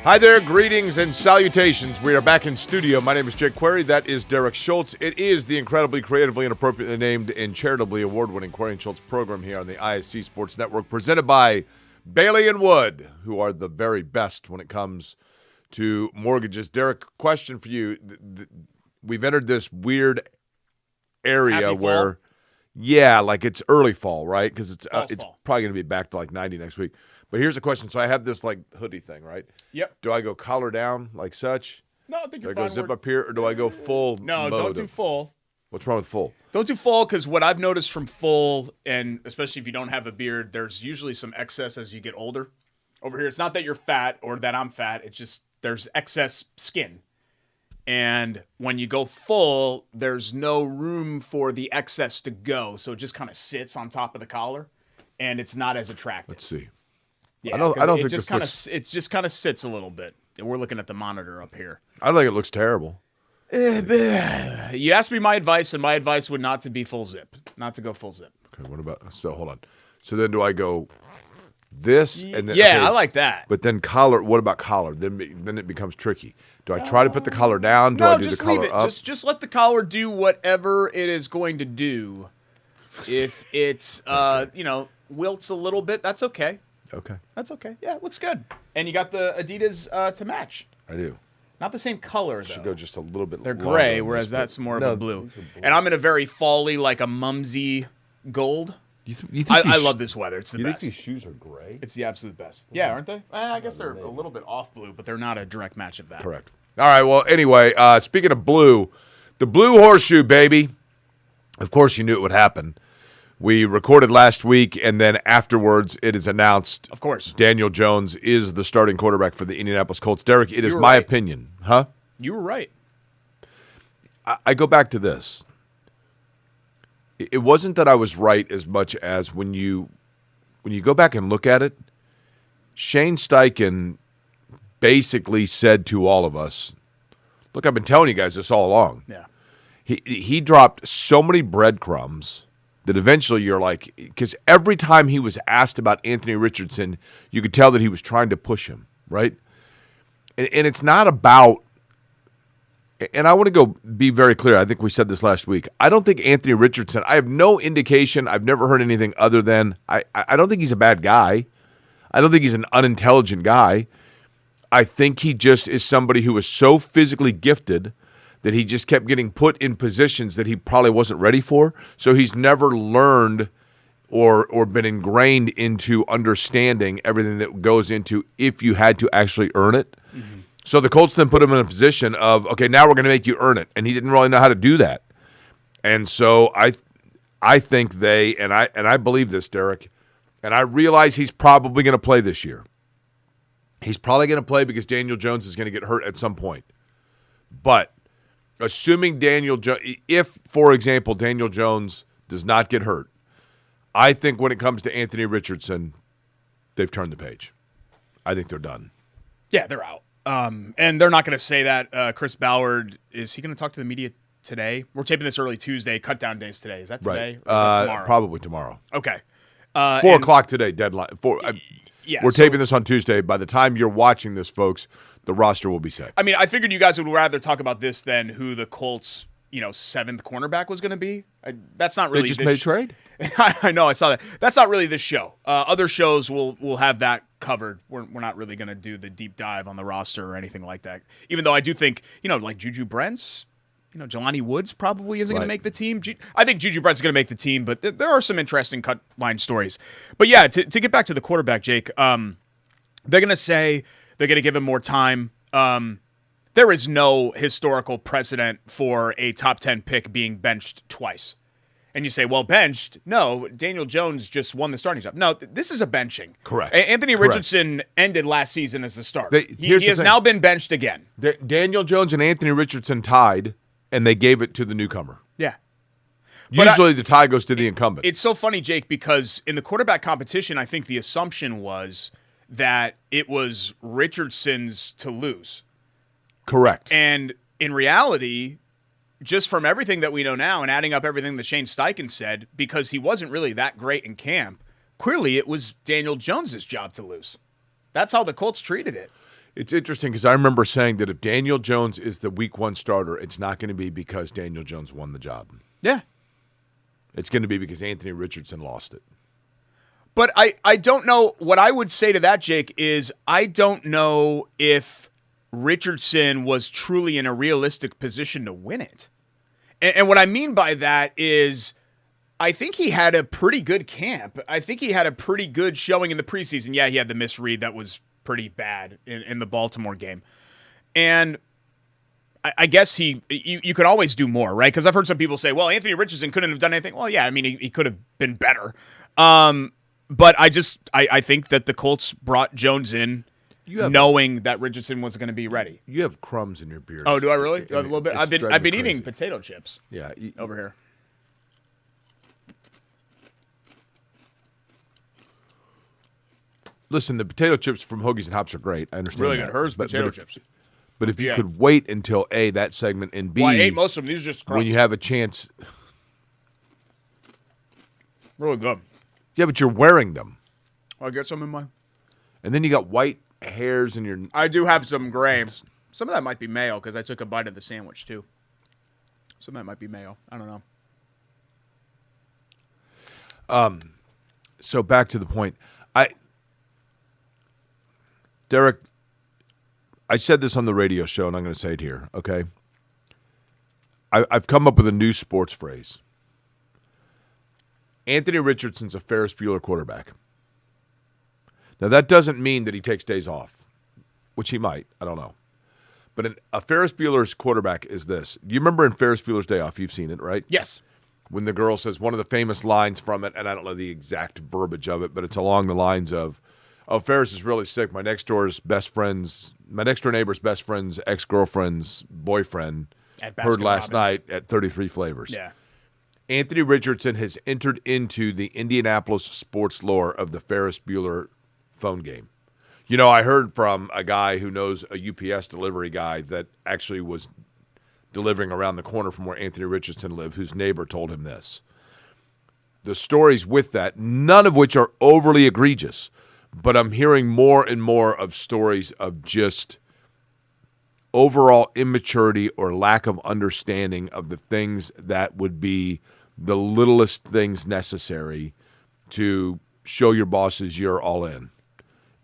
Hi there, greetings and salutations. We are back in studio. My name is Jake Query. That is Derek Schultz. It is the incredibly, creatively, and appropriately named and charitably award-winning Query and Schultz program here on the ISC Sports Network, presented by Bailey and Wood, who are the very best when it comes to mortgages. Derek, question for you. We've entered this weird area where, yeah, like it's early fall, right? Because it's probably going to be back to like 90 next week. But here's a question. So I have this like hoodie thing, right? Yep. Do I go collar down like such? No, I think you're fine. Do I go zip up here, or do I go full No, don't do full. What's wrong with full? Don't do full, because what I've noticed from full, and especially if you don't have a beard, there's usually some excess as you get older. Over here, it's not that you're fat or that I'm fat. It's just there's excess skin. And when you go full, there's no room for the excess to go. So it just kind of sits on top of the collar, and it's not as attractive. Let's see. Yeah, I don't think this looks... It just kind of sits a little bit. We're looking at the monitor up here. I don't think it looks terrible. You asked me my advice, and my advice would not to be full zip. Not to go full zip. Okay, what about... So, hold on. So then do I go this? And then, yeah, okay, I like that. But then collar... What about collar? Then it becomes tricky. Do I try to put the collar down? Do I do just the collar leave it. up? Just let the collar do whatever it is going to do. If it's, wilts a little bit, that's okay. Okay. That's okay. Yeah, it looks good. And you got the Adidas to match. I do. Not the same color, though. Should go just a little bit. They're gray, whereas that's more of a blue. And I'm in a very fally, like a mumsy gold. You think I love this weather. It's the best. You think these shoes are gray? It's the absolute best. Yeah, aren't they? I guess they're a little bit off blue, but they're not a direct match of that. Correct. All right. Well, anyway, speaking of blue, the blue horseshoe, baby. Of course, you knew it would happen. We recorded last week, and then afterwards, it is announced. Of course, Daniel Jones is the starting quarterback for the Indianapolis Colts. Derek, it is my opinion, huh? You were right. I go back to this. It wasn't that I was right as much as when you go back and look at it, Shane Steichen basically said to all of us, look, I've been telling you guys this all along. Yeah. He dropped so many breadcrumbs that eventually you're like, because every time he was asked about Anthony Richardson, you could tell that he was trying to push him, right? And it's not about, and I want to go be very clear. I think we said this last week. I don't think Anthony Richardson, I have no indication. I've never heard anything other than I don't think he's a bad guy. I don't think he's an unintelligent guy. I think he just is somebody who is so physically gifted that he just kept getting put in positions that he probably wasn't ready for. So he's never learned or been ingrained into understanding everything that goes into if you had to actually earn it. Mm-hmm. So the Colts then put him in a position of, okay, now we're going to make you earn it. And he didn't really know how to do that. And so I think and I believe this, Derek, and I realize he's probably going to play this year. He's probably going to play because Daniel Jones is going to get hurt at some point. But assuming if, for example, Daniel Jones does not get hurt, I think when it comes to Anthony Richardson, they've turned the page. I think they're done. Yeah, they're out. And they're not going to say that. Chris Ballard, is he going to talk to the media today? We're taping this early Tuesday. Cut down days today. Is that today? Right. Or is that tomorrow? Probably tomorrow. Okay. 4 o'clock today, deadline. We're taping this on Tuesday. By the time you're watching this, folks, the roster will be set. I mean, I figured you guys would rather talk about this than who the Colts, 7th cornerback was going to be. That's not really. They just made trade? I know, I saw that. That's not really this show. Other shows will have that covered. We're not really going to do the deep dive on the roster or anything like that. Even though I do think, like Juju Brents, Jelani Woods probably isn't going to make the team. I think Juju Brent's going to make the team, but there are some interesting cut line stories. But yeah, to get back to the quarterback, Jake, they're going to say they're going to give him more time. There is no historical precedent for a top 10 pick being benched twice. And you say, well, benched? No, Daniel Jones just won the starting job. No, this is a benching. Correct. Anthony Richardson ended last season as the starter. He has now been benched again. Daniel Jones and Anthony Richardson tied, and they gave it to the newcomer. Yeah. Usually the tie goes to the incumbent. It's so funny, Jake, because in the quarterback competition, I think the assumption was that it was Richardson's to lose. Correct. And in reality, just from everything that we know now and adding up everything that Shane Steichen said, because he wasn't really that great in camp, clearly it was Daniel Jones's job to lose. That's how the Colts treated it. It's interesting because I remember saying that if Daniel Jones is the week 1 starter, it's not going to be because Daniel Jones won the job. Yeah. It's going to be because Anthony Richardson lost it. But I don't know. What I would say to that, Jake, is I don't know if Richardson was truly in a realistic position to win it. And what I mean by that is I think he had a pretty good camp. I think he had a pretty good showing in the preseason. Yeah, he had the misread that was pretty bad in the Baltimore game. And I guess you could always do more, right? Because I've heard some people say, well, Anthony Richardson couldn't have done anything. Well, yeah, I mean, he could have been better. But I think that the Colts brought Jones in knowing that Richardson was going to be ready. You have crumbs in your beard. Oh, do I really? A little bit. I've been eating potato chips. Yeah, over here. Listen, the potato chips from Hoagies and Hops are great. I understand. Really that. good. Hers potato chips. But if you could wait until A, that segment, and B, well, I ate most of them. These are just crumbs. When you have a chance. Really good. Yeah, but you're wearing them. I'll get some in my. And then you got white hairs in your. I do have some gray. Some of that might be mayo because I took a bite of the sandwich too. Some of that might be mayo. I don't know. So back to the point. Derek, I said this on the radio show, and I'm going to say it here, okay? I've come up with a new sports phrase. Anthony Richardson's a Ferris Bueller quarterback. Now, that doesn't mean that he takes days off, which he might. I don't know. But a Ferris Bueller's quarterback is this. Do you remember in Ferris Bueller's Day Off? You've seen it, right? Yes. When the girl says one of the famous lines from it, and I don't know the exact verbiage of it, but it's along the lines of, oh, Ferris is really sick. My next door neighbor's best friend's ex-girlfriend's boyfriend heard last night at 33 Flavors. Yeah. Anthony Richardson has entered into the Indianapolis sports lore of the Ferris Bueller phone game. You know, I heard from a guy who knows a UPS delivery guy that actually was delivering around the corner from where Anthony Richardson lived, whose neighbor told him this. The stories with that, none of which are overly egregious, but I'm hearing more and more of stories of just overall immaturity or lack of understanding of the things that would be the littlest things necessary to show your bosses you're all in.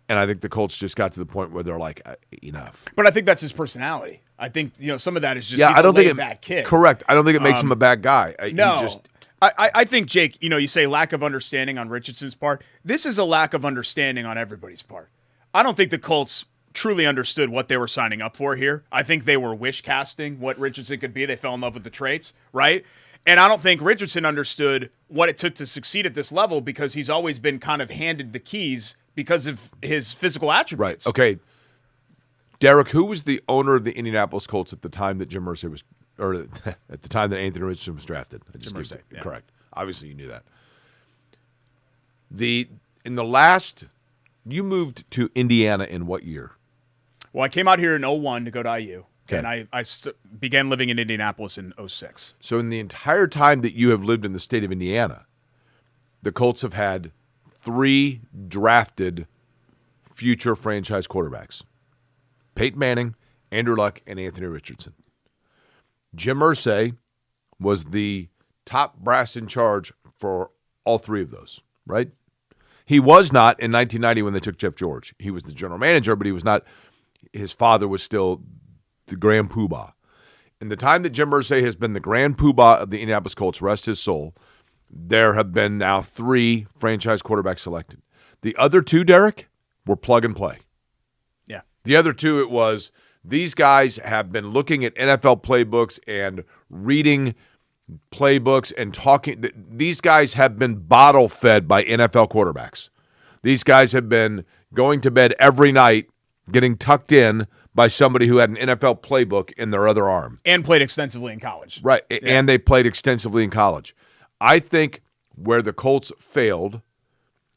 And I think the Colts just got to the point where they're like, enough. But I think that's his personality. I think some of that is just he's I don't think laid-back kid. Correct. I don't think it makes him a bad guy. No. I think, Jake, you say lack of understanding on Richardson's part. This is a lack of understanding on everybody's part. I don't think the Colts truly understood what they were signing up for here. I think they were wish casting what Richardson could be. They fell in love with the traits, right? And I don't think Richardson understood what it took to succeed at this level because he's always been kind of handed the keys because of his physical attributes. Right. Okay. Derek, who was the owner of the Indianapolis Colts at the time that Jim Irsay was, or at the time that Anthony Richardson was drafted? Jim Irsay. Yeah. Correct. Obviously, you knew that. In the last, you moved to Indiana in what year? Well, I came out here in 2001 to go to IU. Okay. And I began living in Indianapolis in 2006. So in the entire time that you have lived in the state of Indiana, the Colts have had 3 drafted future franchise quarterbacks. Peyton Manning, Andrew Luck, and Anthony Richardson. Jim Irsay was the top brass in charge for all 3 of those, right? He was not in 1990 when they took Jeff George. He was the general manager, but he was not. His father was still the grand poobah. In the time that Jim Irsay has been the grand poobah of the Indianapolis Colts, rest his soul, there have been now 3 franchise quarterbacks selected. The other 2, Derek, were plug and play. Yeah. The other 2, it was these guys have been looking at NFL playbooks and reading playbooks and talking. These guys have been bottle fed by NFL quarterbacks. These guys have been going to bed every night, getting tucked in by somebody who had an NFL playbook in their other arm. And played extensively in college. Right, yeah. And they played extensively in college. I think where the Colts failed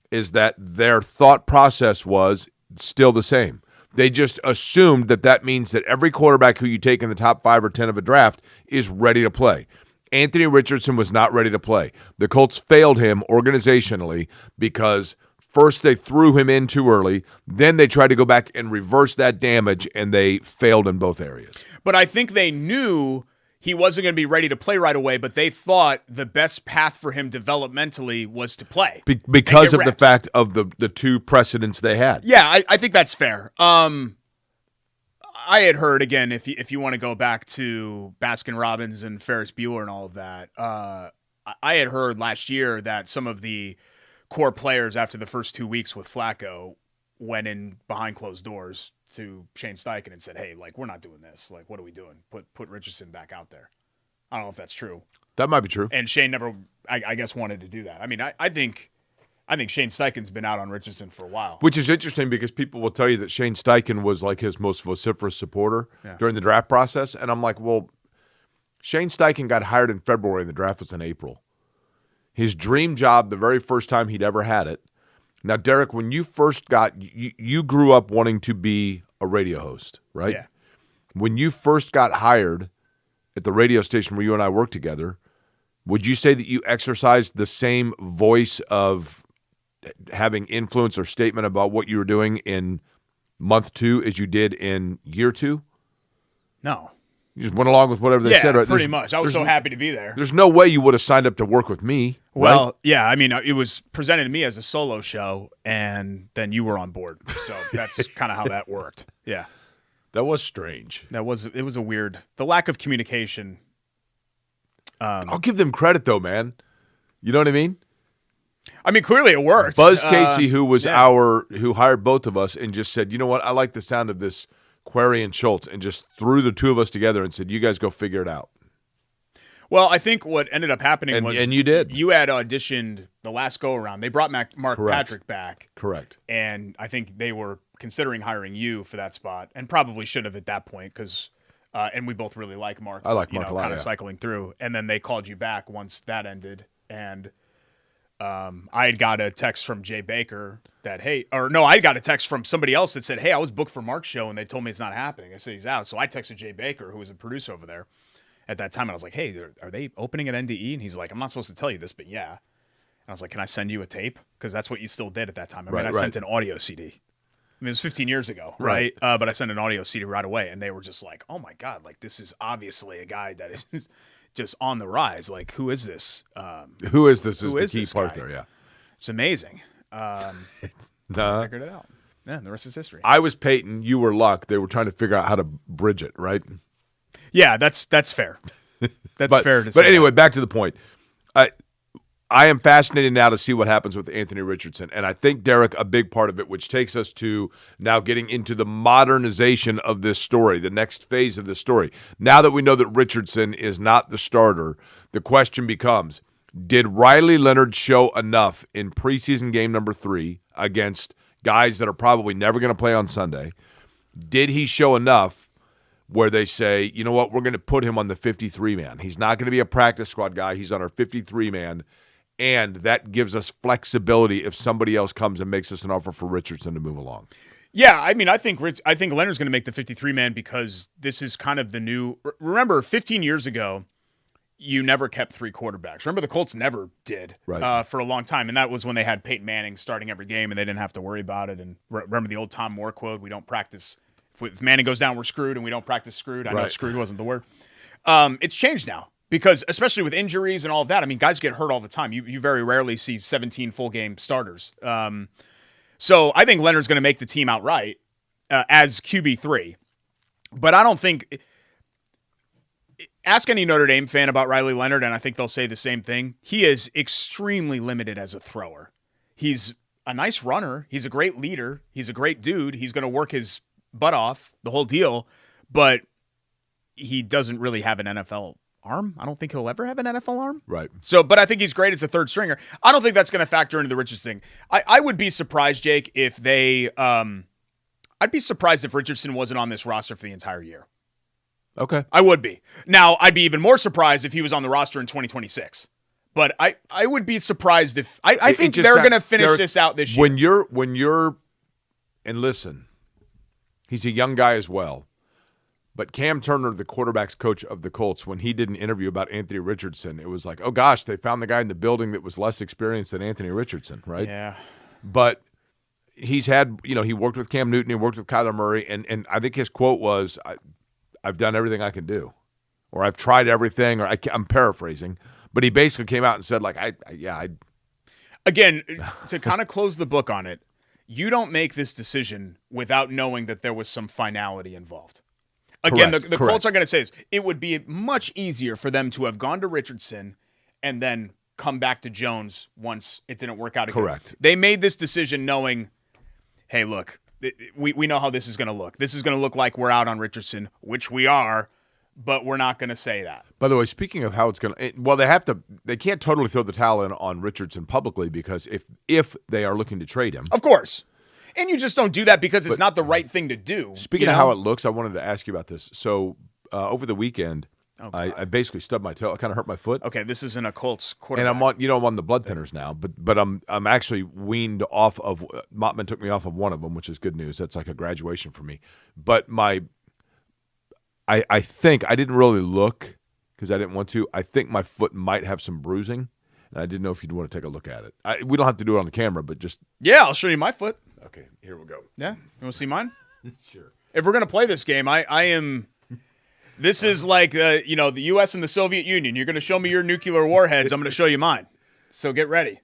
is that their thought process was still the same. They just assumed that means that every quarterback who you take in the top 5 or 10 of a draft is ready to play. Anthony Richardson was not ready to play. The Colts failed him organizationally because First, they threw him in too early. Then they tried to go back and reverse that damage, and they failed in both areas. But I think they knew he wasn't going to be ready to play right away, but they thought the best path for him developmentally was to play. Because of the fact of the two precedents they had. Yeah, I think that's fair. I had heard, again, if you want to go back to Baskin-Robbins and Ferris Bueller and all of that, I had heard last year that some of the core players after the first 2 weeks with Flacco went in behind closed doors to Shane Steichen and said, hey, like, we're not doing this. Like, what are we doing? Put Richardson back out there. I don't know if that's true. That might be true. And Shane never, I guess, wanted to do that. I mean, I think Shane Steichen's been out on Richardson for a while. Which is interesting because people will tell you that Shane Steichen was like his most vociferous supporter during the draft process. And I'm like, well, Shane Steichen got hired in February and the draft was in April. His dream job, the very first time he'd ever had it. Now, Derek, when you first you grew up wanting to be a radio host, right? Yeah. When you first got hired at the radio station where you and I worked together, would you say that you exercised the same voice of having influence or statement about what you were doing in month 2 as you did in year 2? No. You just went along with whatever they said, right? Pretty much. I was so happy to be there. There's no way you would have signed up to work with me. Well, right? yeah, I mean, it was presented to me as a solo show, and then you were on board. So that's kind of how that worked. Yeah. That was strange. It was a weird, the lack of communication. I'll give them credit, though, man. You know what I mean? I mean, clearly it worked. Buzz Casey, who was who hired both of us and just said, you know what, I like the sound of this Query and Schultz, and just threw the two of us together and said, you guys go figure it out. Well, I think what ended up happening was... And you did. You had auditioned the last go-around. They brought Mark Patrick back. Correct. And I think they were considering hiring you for that spot, and probably should have at that point, because... and we both really like Mark. I like Mark a lot, kind of cycling through. And then they called you back once that ended, and... I had got a text from Jay Baker that, I got a text from somebody else that said, hey, I was booked for Mark's show, and they told me it's not happening. I said he's out. So I texted Jay Baker, who was a producer over there at that time, and I was like, hey, are they opening at NDE? And he's like, I'm not supposed to tell you this, but yeah. And I was like, can I send you a tape? Because that's what you still did at that time. I sent an audio CD. I mean, it was 15 years ago, right? But I sent an audio CD right away, and they were just like, oh, my God, like, this is obviously a guy that is just on the rise. Like, who is this? Who is this is the key part there, yeah. It's amazing. Figured it out. Yeah, the rest is history. I was Peyton. You were Luck. They were trying to figure out how to bridge it, right? Yeah, that's fair. That's fair to say. But anyway, back to the point. I am fascinated now to see what happens with Anthony Richardson. And I think, Derek, a big part of it, which takes us to now getting into the modernization of this story, the next phase of this story. Now that we know that Richardson is not the starter, the question becomes, did Riley Leonard show enough in preseason game number 3 against guys that are probably never going to play on Sunday? Did he show enough where they say, you know what, we're going to put him on the 53-man. He's not going to be a practice squad guy. He's on our 53-man. And that gives us flexibility if somebody else comes and makes us an offer for Richardson to move along. Yeah, I mean, I think Leonard's going to make the 53-man because this is kind of the new. Remember, 15 years ago, you never kept 3 quarterbacks. Remember, the Colts never did for a long time, and that was when they had Peyton Manning starting every game, and they didn't have to worry about it. And remember the old Tom Moore quote: "We don't practice if Manning goes down, we're screwed, and we don't practice screwed." I know screwed wasn't the word. It's changed now. Because especially with injuries and all of that, I mean, guys get hurt all the time. You very rarely see 17 full-game starters. So I think Leonard's going to make the team outright as QB3. But I don't think – ask any Notre Dame fan about Riley Leonard, and I think they'll say the same thing. He is extremely limited as a thrower. He's a nice runner. He's a great leader. He's a great dude. He's going to work his butt off, the whole deal. But he doesn't really have an NFL arm. I don't think he'll ever have an NFL arm. Right. So, but I think he's great as a third stringer. I don't think that's going to factor into the Richardson thing. I would be surprised, Jake, if they I'd be surprised if Richardson wasn't on this roster for the entire year. Okay. I would be. Now, I'd be even more surprised if he was on the roster in 2026. But I would be surprised if I think they're going to finish this out this year. When you're and listen, he's a young guy as well. But Cam Turner, the quarterback's coach of the Colts, when he did an interview about Anthony Richardson, it was like, oh, gosh, they found the guy in the building that was less experienced than Anthony Richardson, right? Yeah. But he's had, he worked with Cam Newton, he worked with Kyler Murray, and I think his quote was, I've done everything I can do, or I've tried everything, or I'm paraphrasing. But he basically came out and said, like, Again, to kind of close the book on it, you don't make this decision without knowing that there was some finality involved. Again, Correct, the Colts are going to say this. It would be much easier for them to have gone to Richardson and then come back to Jones once it didn't work out again. Correct. They made this decision knowing, hey, look, we know how this is going to look. This is going to look like we're out on Richardson, which we are, but we're not going to say that. By the way, speaking of how it's going to, they can't totally throw the towel in on Richardson publicly, because if they are looking to trade him. Of course. And you just don't do that because it's not the right thing to do. Speaking of how it looks, I wanted to ask you about this. So over the weekend, I basically stubbed my toe. I kind of hurt my foot. Okay, this isn't a Colts quarterback. And I'm on the blood thinners now, but I'm actually weaned off of. Mottman took me off of one of them, which is good news. That's like a graduation for me. But I think I didn't really look because I didn't want to. I think my foot might have some bruising, and I didn't know if you'd want to take a look at it. We don't have to do it on the camera, but just I'll show you my foot. Okay, here we go. Yeah, you want to see mine? Sure. If we're gonna play this game, I am. This is like the U.S. and the Soviet Union. You're gonna show me your nuclear warheads. I'm gonna show you mine. So get ready,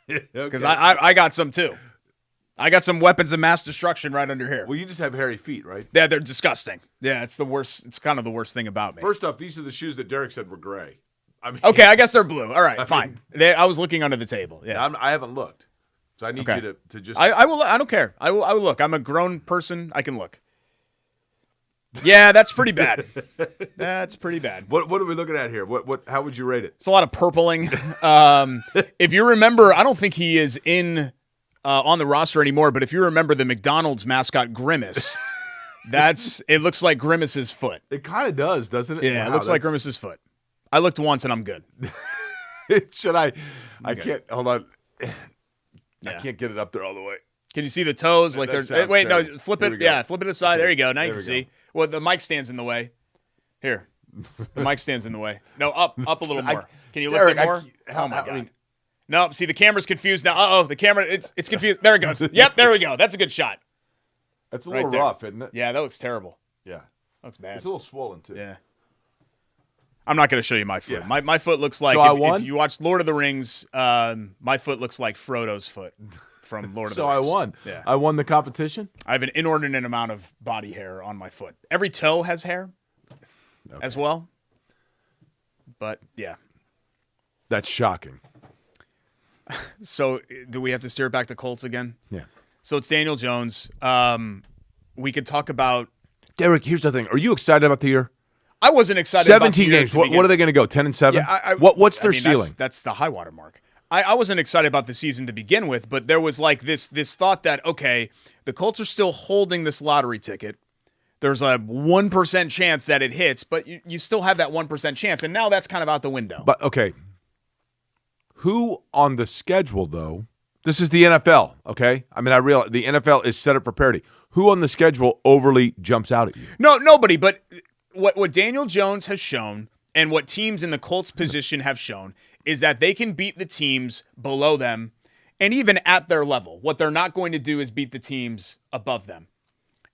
because I got some too. I got some weapons of mass destruction right under here. Well, you just have hairy feet, right? Yeah, they're disgusting. Yeah, it's the worst. It's kind of the worst thing about me. First off, these are the shoes that Derek said were gray. Okay, I guess they're blue. All right, fine. I was looking under the table. Yeah, I haven't looked, so I need you to just. I will. I don't care. I will look. I'm a grown person. I can look. Yeah, that's pretty bad. That's pretty bad. What are we looking at here? How would you rate it? It's a lot of purpling. If you remember, I don't think he is in on the roster anymore, but if you remember the McDonald's mascot Grimace, it looks like Grimace's foot. It kind of does, doesn't it? Yeah, it looks like Grimace's foot. I looked once and I'm good. Should I? I can't. Hold on. I can't get it up there all the way. Can you see the toes? Like there's. Wait, no. Flip it. Yeah, flip it aside. Okay. There you go. Now you can see. Well, the mic stands in the way. Here, the mic stands in the way. No, up a little more. Can you lift it more? Oh my god. No, see the camera's confused now. The camera it's confused. There it goes. Yep, there we go. That's a good shot. That's a little rough, isn't it? Yeah, that looks terrible. Yeah, that looks bad. It's a little swollen too. Yeah. I'm not going to show you my foot. Yeah. My foot looks like if you watch Lord of the Rings, my foot looks like Frodo's foot from Lord of the Rings. So I won. Yeah. I won the competition. I have an inordinate amount of body hair on my foot. Every toe has hair as well. But yeah. That's shocking. So do we have to steer it back to Colts again? Yeah. So it's Daniel Jones. We could talk about Derek. Here's the thing. Are you excited about the year? I wasn't excited. 17 games. What are they going to go? 10-7. Yeah, what's their ceiling? That's the high water mark. I wasn't excited about the season to begin with, but there was like this thought that the Colts are still holding this lottery ticket. There's a 1% chance that it hits, but you still have that 1% chance, and now that's kind of out the window. But okay, who on the schedule though? This is the NFL, okay? I mean, I realize the NFL is set up for parity. Who on the schedule overly jumps out at you? No, nobody. But what Daniel Jones has shown, and what teams in the Colts position have shown, is that they can beat the teams below them and even at their level. What they're not going to do is beat the teams above them.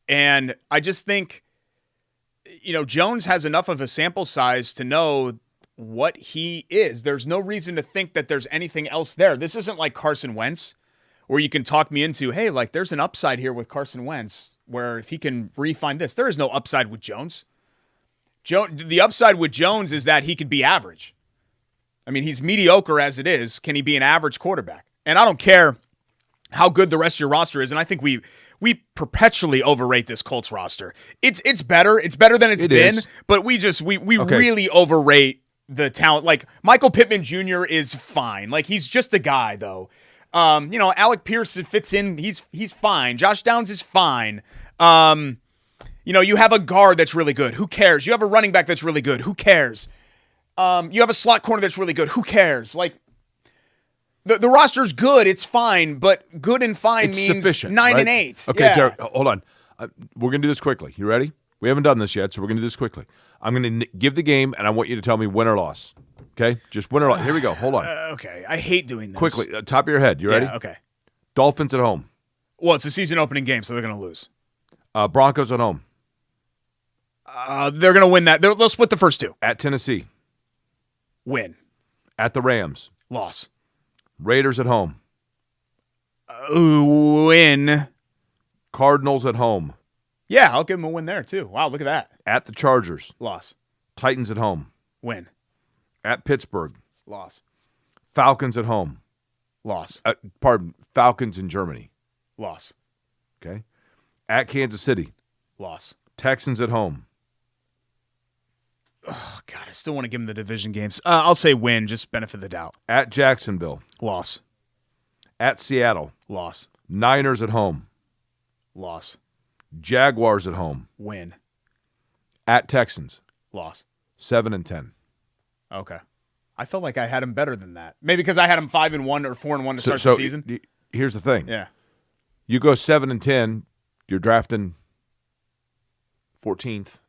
And I just think, Jones has enough of a sample size to know what he is. There's no reason to think that there's anything else there. This isn't like Carson Wentz, where you can talk me into, hey, like there's an upside here with Carson Wentz, where if he can refine this, there is no upside with Jones. The upside with Jones is that he could be average. I mean, he's mediocre as it is. Can he be an average quarterback? And I don't care how good the rest of your roster is. And I think we perpetually overrate this Colts roster. It's better. It's better than it's been. Is. But we really overrate the talent. Like Michael Pittman Jr. is fine. Like he's just a guy though. Alec Pierce fits in. He's fine. Josh Downs is fine. You have a guard that's really good. Who cares? You have a running back that's really good. Who cares? You have a slot corner that's really good. Who cares? Like, the roster's good. It's fine, but good and fine means 9 and 8. Okay, Derek, hold on. We're going to do this quickly. You ready? We haven't done this yet, so we're going to do this quickly. I'm going to give the game, and I want you to tell me win or loss. Okay? Just win or loss. Here we go. Hold on. Okay. I hate doing this. Quickly. Top of your head. You ready? Yeah, okay. Dolphins at home. Well, it's a season opening game, so they're going to lose. Broncos at home. They're going to win that. They'll split the first two. At Tennessee. Win. At the Rams. Loss. Raiders at home. Win. Cardinals at home. Yeah, I'll give them a win there, too. Wow, look at that. At the Chargers. Loss. Titans at home. Win. At Pittsburgh. Loss. Falcons at home. Loss. Falcons in Germany. Loss. Okay. At Kansas City. Loss. Texans at home. Oh, God, I still want to give them the division games. I'll say win, just benefit of the doubt. At Jacksonville. Loss. At Seattle. Loss. Niners at home. Loss. Jaguars at home. Win. At Texans. Loss. 7-10. Okay. I felt like I had them better than that. Maybe because I had them 5-1 or 4-1 to start the season. Here's the thing. Yeah. You go 7-10, you're drafting 14th.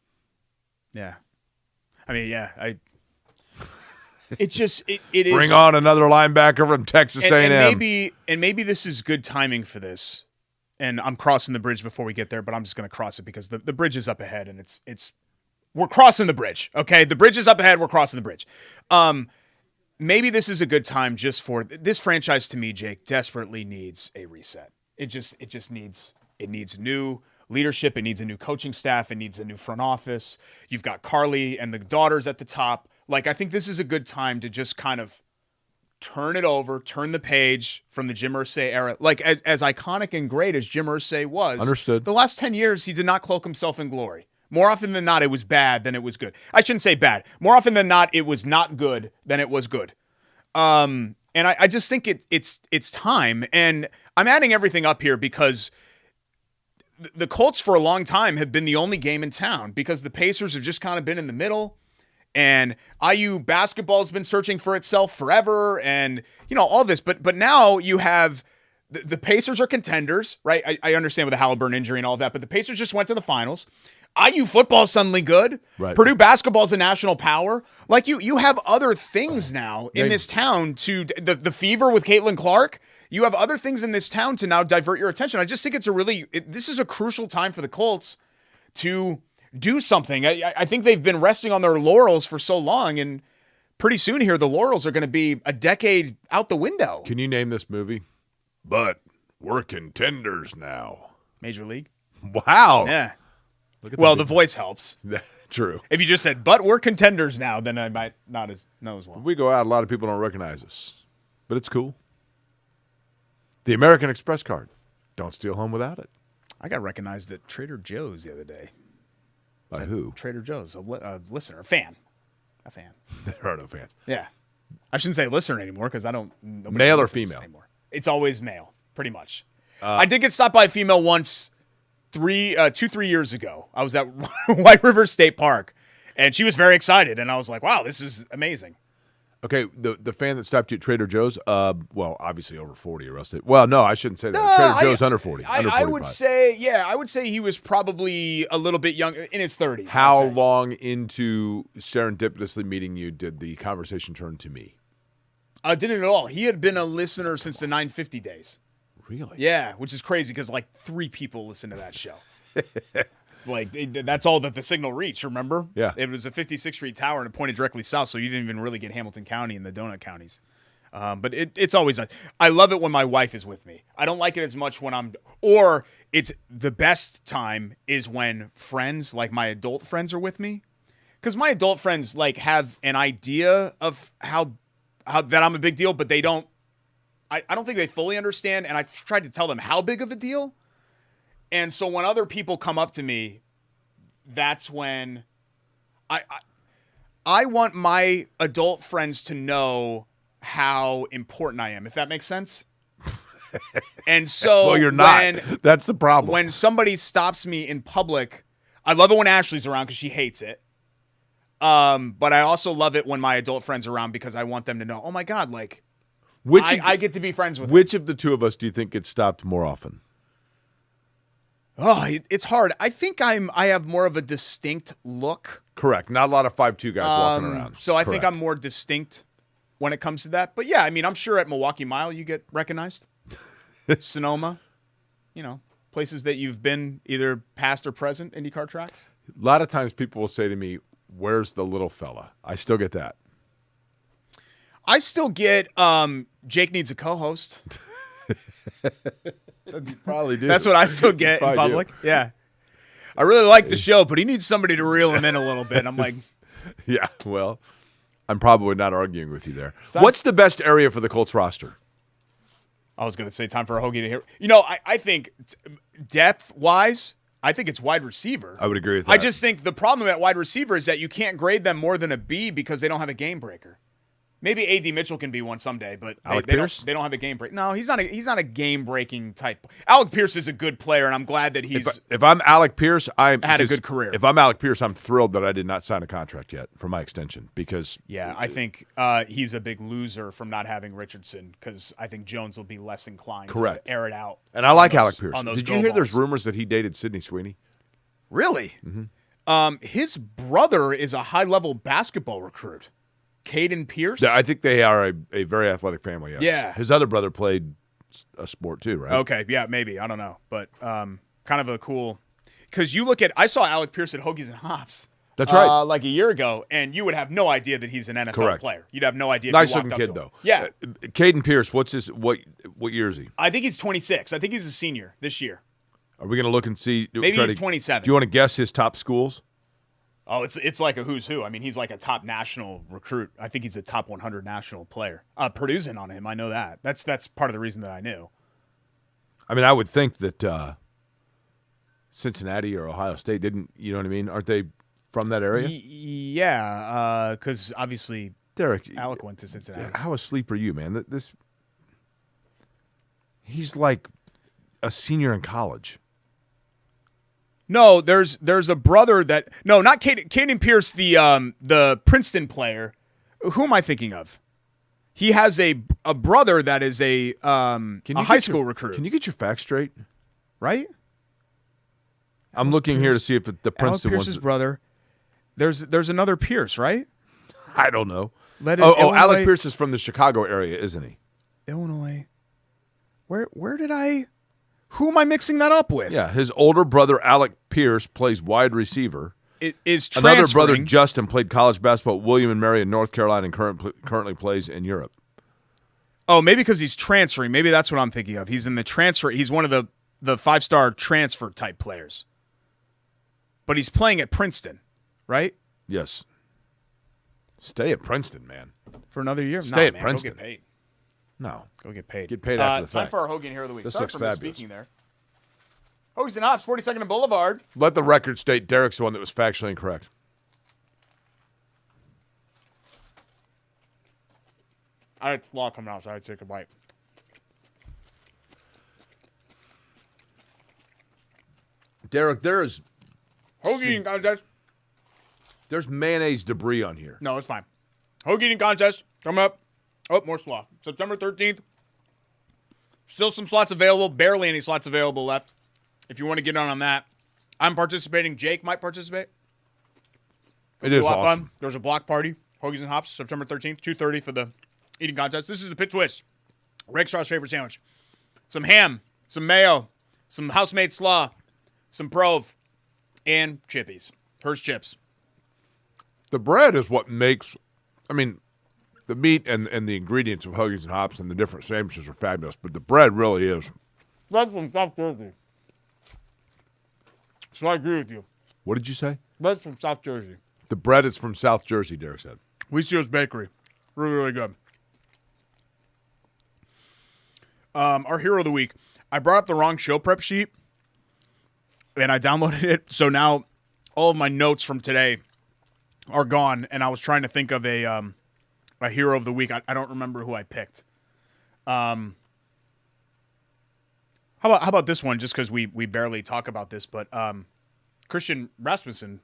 Yeah. I mean, yeah. It is. Bring on another linebacker from Texas A&M. And maybe this is good timing for this. And I'm crossing the bridge before we get there, but I'm just going to cross it because the bridge is up ahead, and we're crossing the bridge. Okay, the bridge is up ahead. We're crossing the bridge. Maybe this is a good time just for this franchise. To me, Jake, desperately needs a reset. It needs new leadership. It needs a new coaching staff. It needs a new front office. You've got Carly and the daughters at the top. Like, I think this is a good time to just kind of turn it over, turn the page from the Jim Irsay era. Like, as iconic and great as Jim Irsay was, understood. The last 10 years, he did not cloak himself in glory. More often than not, it was bad than it was good. I shouldn't say bad. More often than not, it was not good than it was good. And I just think it's time. And I'm adding everything up here because the Colts for a long time have been the only game in town because the Pacers have just kind of been in the middle. And IU basketball has been searching for itself forever, and all this. But now you have the Pacers are contenders, right? I understand with the Halliburton injury and all that, but the Pacers just went to the finals. IU football is suddenly good. Right. Purdue basketball is a national power. Like you have other things now in this town to the fever with Caitlin Clark. You have other things in this town to now divert your attention. I just think this is a crucial time for the Colts to do something. I think they've been resting on their laurels for so long, and pretty soon here, the laurels are going to be a decade out the window. Can you name this movie? But we're contenders now. Major League? Wow. Yeah. Well, the voice helps. True. If you just said, but we're contenders now, then I might not know as well. When we go out, a lot of people don't recognize us, but it's cool. The American Express card. Don't steal home without it. I got recognized at Trader Joe's the other day. By who? Trader Joe's, a listener, a fan. There are no fans. Yeah. I shouldn't say listener anymore because I don't. Male or female? Anymore. It's always male, pretty much. I did get stopped by a female once 3 years ago. I was at White River State Park, and she was very excited, and I was like, wow, this is amazing. Okay, the fan that stopped you at Trader Joe's, well, obviously over 40 or else. Well, no, I shouldn't say that. Trader Joe's under 40. I would say he was probably a little bit young, in his 30s. How long into serendipitously meeting you did the conversation turn to me? Didn't at all. He had been a listener since the 950 days. Really? Yeah, which is crazy because like 3 people listen to that show. Like, that's all that the signal reached, remember? Yeah. It was a 56th Street tower and it pointed directly south, so you didn't even really get Hamilton County and the donut counties. But it's always I love it when my wife is with me. I don't like it as much when it's the best time is when friends, like my adult friends, are with me. Because my adult friends, like, have an idea of how that I'm a big deal, but they don't, I don't think they fully understand, and I've tried to tell them how big of a deal. And so when other people come up to me, that's when I want my adult friends to know how important I am, if that makes sense. And so well, you're not. That's the problem. When somebody stops me in public, I love it when Ashley's around because she hates it. But I also love it when my adult friends are around because I want them to know, oh my God, like, I get to be friends with Which of the two of us do you think gets stopped more often? Oh, it's hard. I think I have more of a distinct look. Correct. Not a lot of 5'2" guys walking around. So I think I'm more distinct when it comes to that. But yeah, I mean, I'm sure at Milwaukee Mile you get recognized. Sonoma, places that you've been either past or present, IndyCar tracks? A lot of times people will say to me, "Where's the little fella?" I still get that. I still get Jake needs a co-host. You probably do. That's what I still get in public. Yeah. I really like the show, but he needs somebody to reel him in a little bit. I'm like, yeah, well, I'm probably not arguing with you there. What's the best area for the Colts roster? I was going to say time for a Hoagie to hear. I think depth-wise, I think it's wide receiver. I would agree with that. I just think the problem at wide receiver is that you can't grade them more than a B because they don't have a game breaker. Maybe A.D. Mitchell can be one someday, but they don't have a game break. No, he's not a game breaking type. Alec Pierce is a good player, and I'm glad that he's. If I'm Alec Pierce, had a good career. If I'm Alec Pierce, I'm thrilled that I did not sign a contract yet for my extension because. Yeah, I think he's a big loser from not having Richardson because I think Jones will be less inclined to air it out. And I like Alec Pierce. Did you hear balls. there's rumors that he dated Sydney Sweeney? Really? Mm-hmm. His brother is a high-level basketball recruit. Caden Pierce? I think they are a very athletic family, yes. Yeah. His other brother played a sport too, right? Okay, yeah, maybe. I don't know. But kind of a cool – because you look at – I saw Alec Pierce at Hoagies and Hops. That's right. Like a year ago, and you would have no idea that he's an NFL player. You'd have no idea. Nice looking kid, though. Yeah. Caden Pierce, what year is he? I think he's 26. I think he's a senior this year. Are we going to look and see? Maybe he's 27. Do you want to guess his top schools? Oh, it's like a who's who. I mean, he's like a top national recruit. I think he's a top 100 national player. Purdue's in on him. I know that. That's part of the reason that I knew. I mean, I would think that Cincinnati or Ohio State didn't. You know what I mean? Aren't they from that area? Yeah, because obviously Derek Alec went to Cincinnati. How asleep are you, man? He's like a senior in college. No, there's a brother that not Caden Pierce, the Princeton player. Who am I thinking of? He has a brother that is a high school recruit. Can you get your facts straight? Right? I'm looking here to see if the Princeton Alec Pierce's one's brother. There's another Pierce, right? I don't know. Illinois, Alec Pierce is from the Chicago area, isn't he? Illinois. Where did I? Who am I mixing that up with? Yeah, his older brother Alec Pierce plays wide receiver. It is transferring. Another brother Justin played college basketball at William and Mary in North Carolina and currently plays in Europe. Oh, maybe because he's transferring. Maybe that's what I'm thinking of. He's in the transfer. He's one of the 5-star transfer type players. But he's playing at Princeton, right? Yes. Stay at Princeton, man. For another year? Stay at man, Princeton. Go get paid. No. Go get paid. Get paid after the fact. Time for our Hoagie Hero of the Week. This Sorry looks for fabulous. misspeaking there. Hoagies and Hops, 42nd and Boulevard. Let the record state Derek's the one that was factually incorrect. I had law coming out, so I had to take a bite. Derek, there's Hoagie eating contest. There's mayonnaise debris on here. No, it's fine. Hoagie eating contest coming up. Oh, more sloth. September 13th. Still some slots available. Barely any slots available left. If you want to get on that. I'm participating. Jake might participate. It is awesome. Fun. There's a block party. Hoagies and Hops, September 13th, 2:30 for the eating contest. This is the Pit Twist. Regstraw's favorite sandwich. Some ham, some mayo, some house-made slaw, some Prove, and chippies. Hers chips. The bread is what makes, the meat and the ingredients of Hoagies and Hops and the different sandwiches are fabulous, but the bread really is. That's from South Jersey. So I agree with you. What did you say? That's from South Jersey. The bread is from South Jersey, Derek said. Weissio's Bakery. Really, really good. Our hero of the week. I brought up the wrong show prep sheet, and I downloaded it, so now all of my notes from today are gone, and I was trying to think of a hero of the week. I don't remember who I picked. How about this one, just because we barely talk about this, but Christian Rasmussen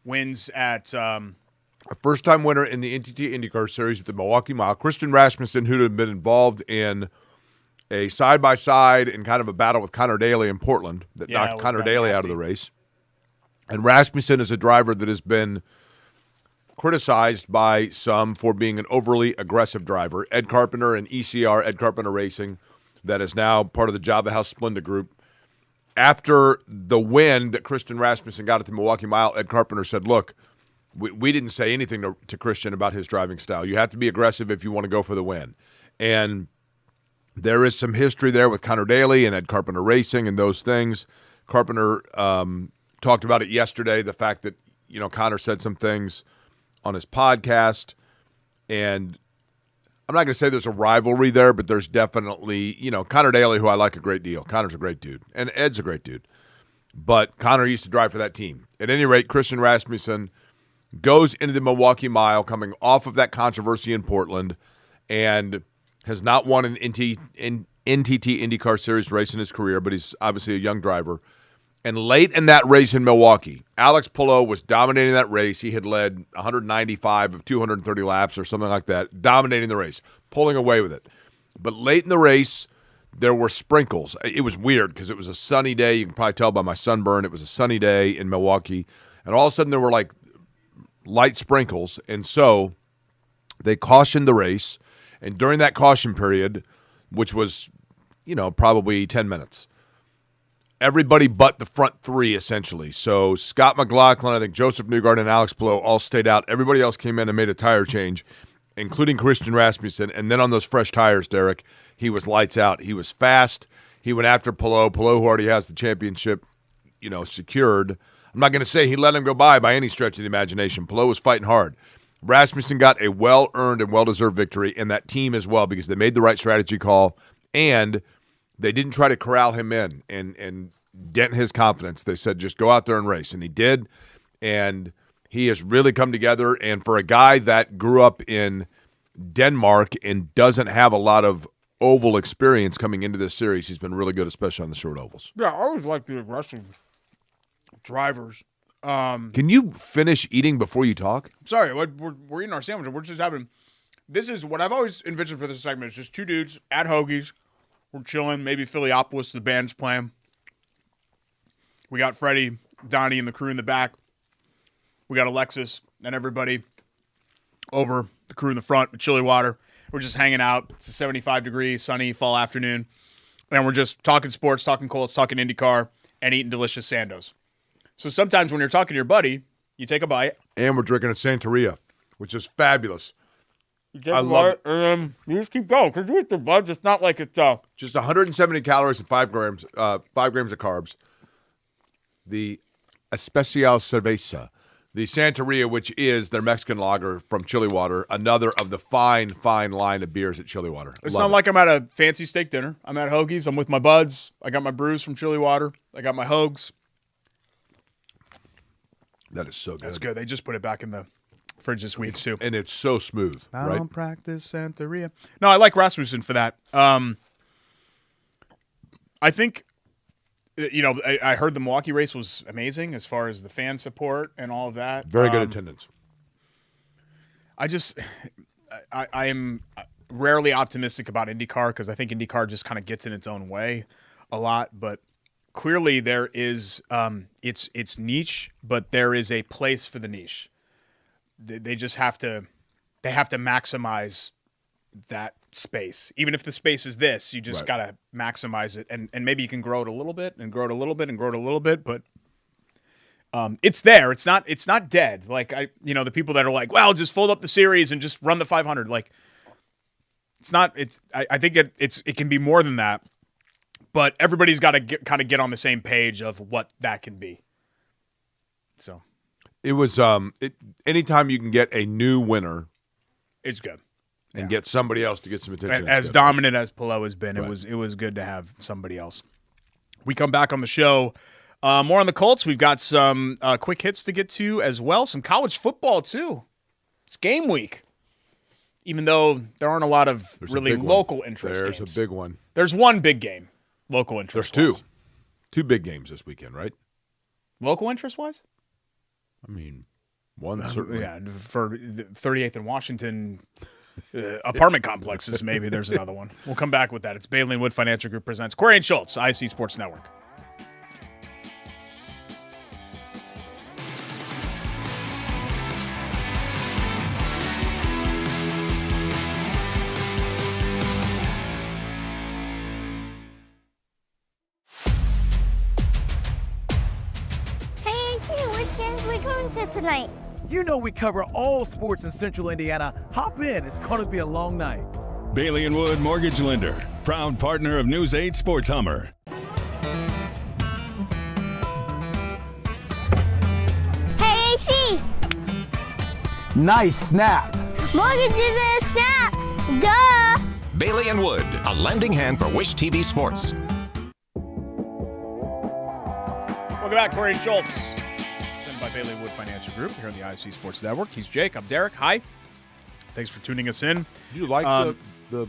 wins at a first-time winner in the NTT IndyCar Series at the Milwaukee Mile. Christian Rasmussen, who had been involved in a side-by-side and kind of a battle with Connor Daly in Portland that knocked Connor Daly out of the race. And Rasmussen is a driver that has been criticized by some for being an overly aggressive driver. Ed Carpenter and ECR, Ed Carpenter Racing, that is now part of the Java House Splenda Group. After the win that Christian Rasmussen got at the Milwaukee Mile, Ed Carpenter said, look, we didn't say anything to Christian about his driving style. You have to be aggressive if you want to go for the win. And there is some history there with Connor Daly and Ed Carpenter Racing and those things. Carpenter talked about it yesterday, the fact that, Connor said some things on his podcast. And I'm not going to say there's a rivalry there, but there's definitely, Connor Daly, who I like a great deal. Connor's a great dude, and Ed's a great dude. But Connor used to drive for that team. At any rate, Christian Rasmussen goes into the Milwaukee Mile coming off of that controversy in Portland and has not won an NTT IndyCar Series race in his career, but he's obviously a young driver. And late in that race in Milwaukee, Alex Palou was dominating that race. He had led 195 of 230 laps or something like that, dominating the race, pulling away with it. But late in the race, there were sprinkles. It was weird because it was a sunny day. You can probably tell by my sunburn. It was a sunny day in Milwaukee. And all of a sudden there were like light sprinkles. And so they cautioned the race. And during that caution period, which was, probably 10 minutes, everybody but the front three, essentially. So Scott McLaughlin, I think Joseph Newgard, and Alex Palou all stayed out. Everybody else came in and made a tire change, including Christian Rasmussen. And then on those fresh tires, Derek, he was lights out. He was fast. He went after Palou. Palou, who already has the championship, secured. I'm not going to say he let him go by any stretch of the imagination. Palou was fighting hard. Rasmussen got a well-earned and well-deserved victory, and that team as well, because they made the right strategy call, and they didn't try to corral him in and dent his confidence. They said, just go out there and race. And he did. And he has really come together. And for a guy that grew up in Denmark and doesn't have a lot of oval experience coming into this series, he's been really good, especially on the short ovals. Yeah, I always like the aggressive drivers. Can you finish eating before you talk? Sorry, we're eating our sandwich. We're just having – this is what I've always envisioned for this segment. It's just two dudes at Hoagies. We're chilling. Maybe Phillyopoulos, the band's playing. We got Freddie, Donnie, and the crew in the back. We got Alexis and everybody over, the crew in the front with chili water. We're just hanging out. It's a 75-degree, sunny fall afternoon. And we're just talking sports, talking Colts, talking IndyCar, and eating delicious Sandos. So sometimes when you're talking to your buddy, you take a bite. And we're drinking a Santeria, which is fabulous. I love it. And you just keep going. Because you eat the buds, it's not like it's... Just 170 calories and 5 grams of carbs. The Especial Cerveza. The Santeria, which is their Mexican lager from Chili Water, another of the fine line of beers at Chili Water. It's not like I'm at a fancy steak dinner. I'm at Hoagies. I'm with my buds. I got my brews from Chili Water. I got my Hoags. That is so good. That's good. They just put it back in the fridge this week, too. And it's so smooth, I right? don't practice Santeria. No, I like Rasmussen for that. I think, I heard the Milwaukee race was amazing as far as the fan support and all of that. Very good attendance. I am rarely optimistic about IndyCar because I think IndyCar just kind of gets in its own way a lot, but clearly there is it's niche, but there is a place for the niche. They just have to maximize that space. Even if the space is this, you just got to maximize it, and maybe you can grow it a little bit and grow it a little bit and grow it a little bit, but it's there. It's not dead. Like the people that are like, well, just fold up the series and just run the 500. Like it's not. I think it can be more than that. But everybody's got to kind of get on the same page of what that can be. So, it was anytime you can get a new winner, it's good, and get somebody else to get some attention. As dominant as Palou has been, it was good to have somebody else. We come back on the show, more on the Colts. We've got some quick hits to get to as well. Some college football too. It's game week. Even though there aren't a lot of really local interest. There's a big one. There's one big game. Local interest. There's two big games this weekend, right? Local interest wise? I mean, one certainly. Yeah, for 38th and Washington apartment complexes, maybe there's another one. We'll come back with that. It's Bailey & Wood Financial Group presents Corey and Schultz, ISC Sports Network. we going to tonight? You know we cover all sports in Central Indiana. Hop in. It's going to be a long night. Bailey & Wood Mortgage Lender, proud partner of News 8 Sports Hummer. Hey, AC! Nice snap. Mortgage is a snap! Duh! Bailey & Wood, a lending hand for Wish TV Sports. Welcome back, Corey and Schultz. Presented by Bailey & Wood Financial Group here on the ISC Sports Network. He's Jake. I'm Derek. Hi. Thanks for tuning us in. Do you like the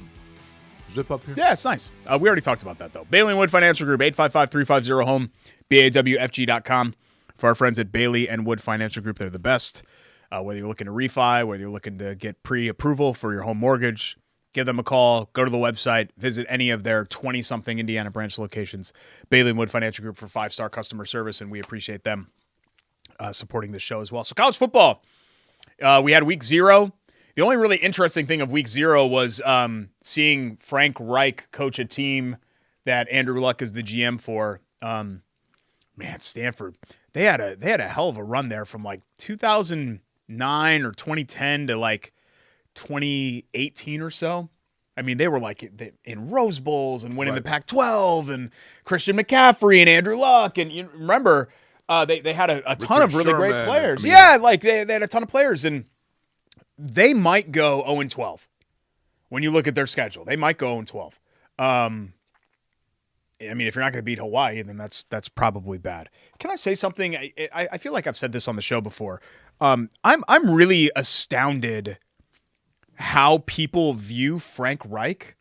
zip up here? Yeah, it's nice. We already talked about that, though. Bailey & Wood Financial Group, 855-350-HOME, BAWFG.com. For our friends at Bailey & Wood Financial Group, they're the best. Whether you're looking to refi, whether you're looking to get pre-approval for your home mortgage, give them a call, go to the website, visit any of their 20-something Indiana branch locations. Bailey & Wood Financial Group for 5-star customer service, and we appreciate them supporting the show as well. So college football, we had week 0. The only really interesting thing of week 0 was seeing Frank Reich coach a team that Andrew Luck is the GM for. Man, Stanford, they had a hell of a run there from like 2009 or 2010 to like 2018 or so. I mean, they were like in Rose Bowls and winning the Pac-12 and Christian McCaffrey and Andrew Luck. And you remember they had a ton of really great players. They had a ton of players, and they might go 0-12 when you look at their schedule. They might go 0-12. I mean, if you're not going to beat Hawaii, then that's probably bad. Can I say something? I feel like I've said this on the show before. I'm really astounded how people view Frank Reich.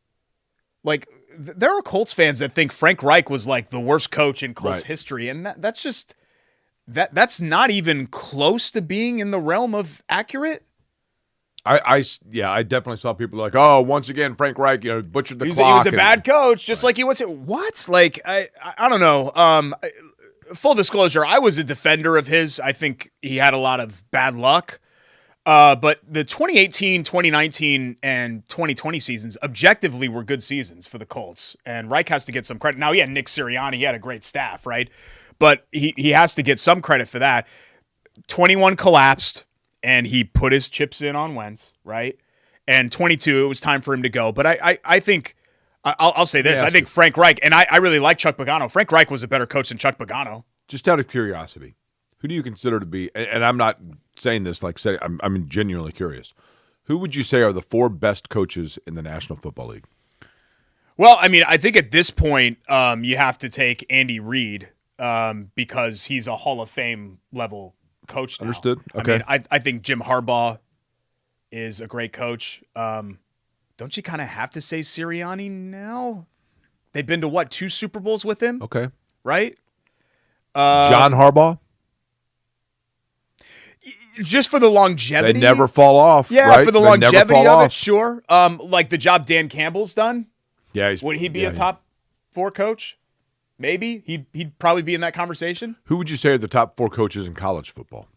Like, there are Colts fans that think Frank Reich was like the worst coach in Colts history, and that's just that's not even close to being in the realm of accurate. I definitely saw people like, oh, once again, Frank Reich, butchered the clock. He was a bad coach, just like he was. What? Like, I don't know. Full disclosure, I was a defender of his. I think he had a lot of bad luck. But the 2018, 2019, and 2020 seasons objectively were good seasons for the Colts. And Reich has to get some credit. Now, he had Nick Sirianni. He had a great staff, right? But he has to get some credit for that. 21 collapsed, and he put his chips in on Wentz, right? And 22, it was time for him to go. But I think I'll say this. I think Frank Reich, and I really like Chuck Pagano. Frank Reich was a better coach than Chuck Pagano. Just out of curiosity, who do you consider to be, and I'm not saying this like say, I'm genuinely curious, who would you say are the 4 best coaches in the National Football League? Well, I mean, I think at this point you have to take Andy Reid because he's a Hall of Fame level coach now. Understood. Okay. I mean, I think Jim Harbaugh is a great coach. Don't you kind of have to say Sirianni now? They've been to, 2 Super Bowls with him? Okay. Right? John Harbaugh? Just for the longevity. They never fall off. Yeah, right? For the they longevity of it, sure. Like the job Dan Campbell's done. Yeah, would he be a top 4 coach? Maybe. He'd probably be in that conversation. Who would you say are the top 4 coaches in college football?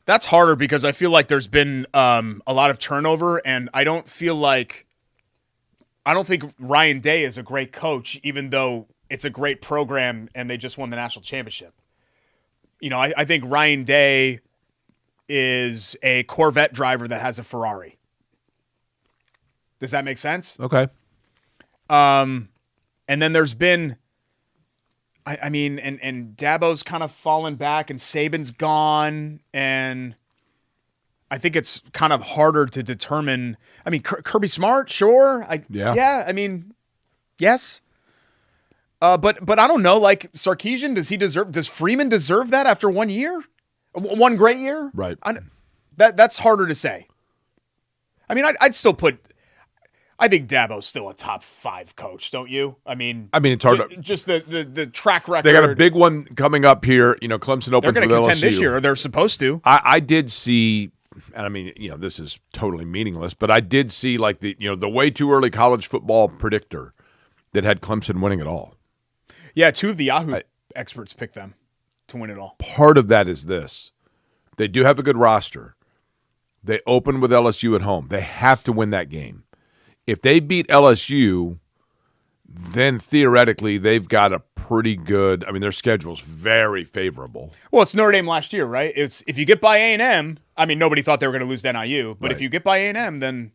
That's harder because I feel like there's been a lot of turnover, and I don't think Ryan Day is a great coach, even though it's a great program and they just won the national championship. I think Ryan Day is a Corvette driver that has a Ferrari. Does that make sense? Okay. And then there's been, I mean, and Dabo's kind of fallen back, and Saban's gone, and I think it's kind of harder to determine. I mean, Kirby Smart, sure. Yeah. I mean, yes. But I don't know. Like Sarkisian, does Freeman deserve that after 1 year, 1 great year? Right. That's harder to say. I mean, I'd still put. I think Dabo's still a top 5 coach, don't you? I mean, it's hard. Just the track record. They got a big one coming up here. Clemson opens with LSU. They're going to contend this year, or they're supposed to. I did see, and I mean, this is totally meaningless, but I did see like the way too early college football predictor that had Clemson winning it all. Yeah, 2 of the Yahoo experts picked them to win it all. Part of that is this. They do have a good roster. They open with LSU at home. They have to win that game. If they beat LSU, then theoretically they've got a pretty good. I mean, their schedule's very favorable. Well, it's Notre Dame last year, right? It's if you get by A&M, I mean, nobody thought they were going to lose to NIU, but Right. if you get by A&M, then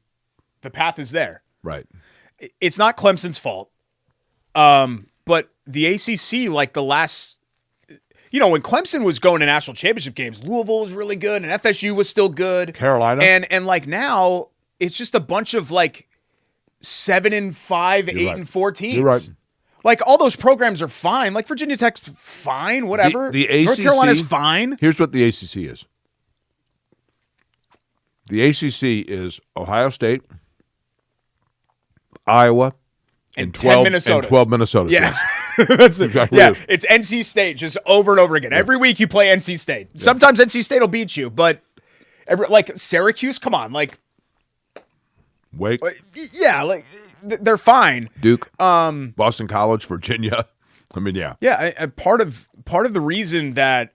the path is there. Right. It's not Clemson's fault. But the ACC, like the last, when Clemson was going to national championship games, Louisville was really good and FSU was still good. Carolina. And like now, it's just a bunch of like 7-5, 8-4 teams. You're right. Like all those programs are fine. Like Virginia Tech's fine, whatever. The ACC, North Carolina's fine. Here's what the ACC is. The ACC is Ohio State, Iowa, And 12 10 Minnesotas. And 12 Minnesotas. Yeah. Yes. That's it. Exactly Yeah, it. it's NC State just over and over again. Every week you play NC State. Sometimes NC State will beat you, but like Syracuse, come on, like Wake, yeah, like they're fine. Duke, Boston College, Virginia. I mean, yeah. Yeah, part of the reason that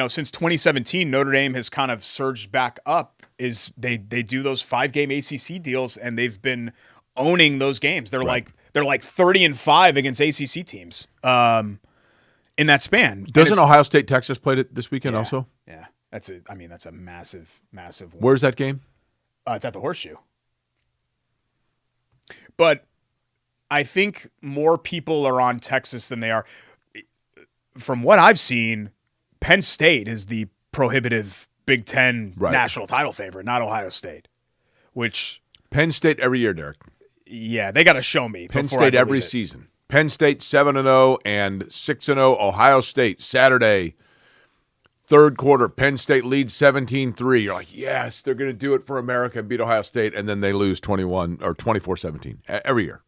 since 2017 Notre Dame has kind of surged back up is they do those 5-game ACC deals and they've been owning those games. They're Right. like 30-5 against ACC teams in that span. Doesn't Ohio State Texas play it this weekend also? Yeah, that's a massive one. Where's that game? It's at the Horseshoe. But I think more people are on Texas than they are. From what I've seen, Penn State is the prohibitive Big Ten Right. national title favorite, not Ohio State. Which, Penn State every year, Derek. yeah, they got to show me. Penn before I State believe every it. season. Penn State 7-0 and 6-0. Ohio State Saturday, third quarter. Penn State leads 17-3. You're like, yes, they're going to do it for America and beat Ohio State, and then they lose 21 or 24-17 every year,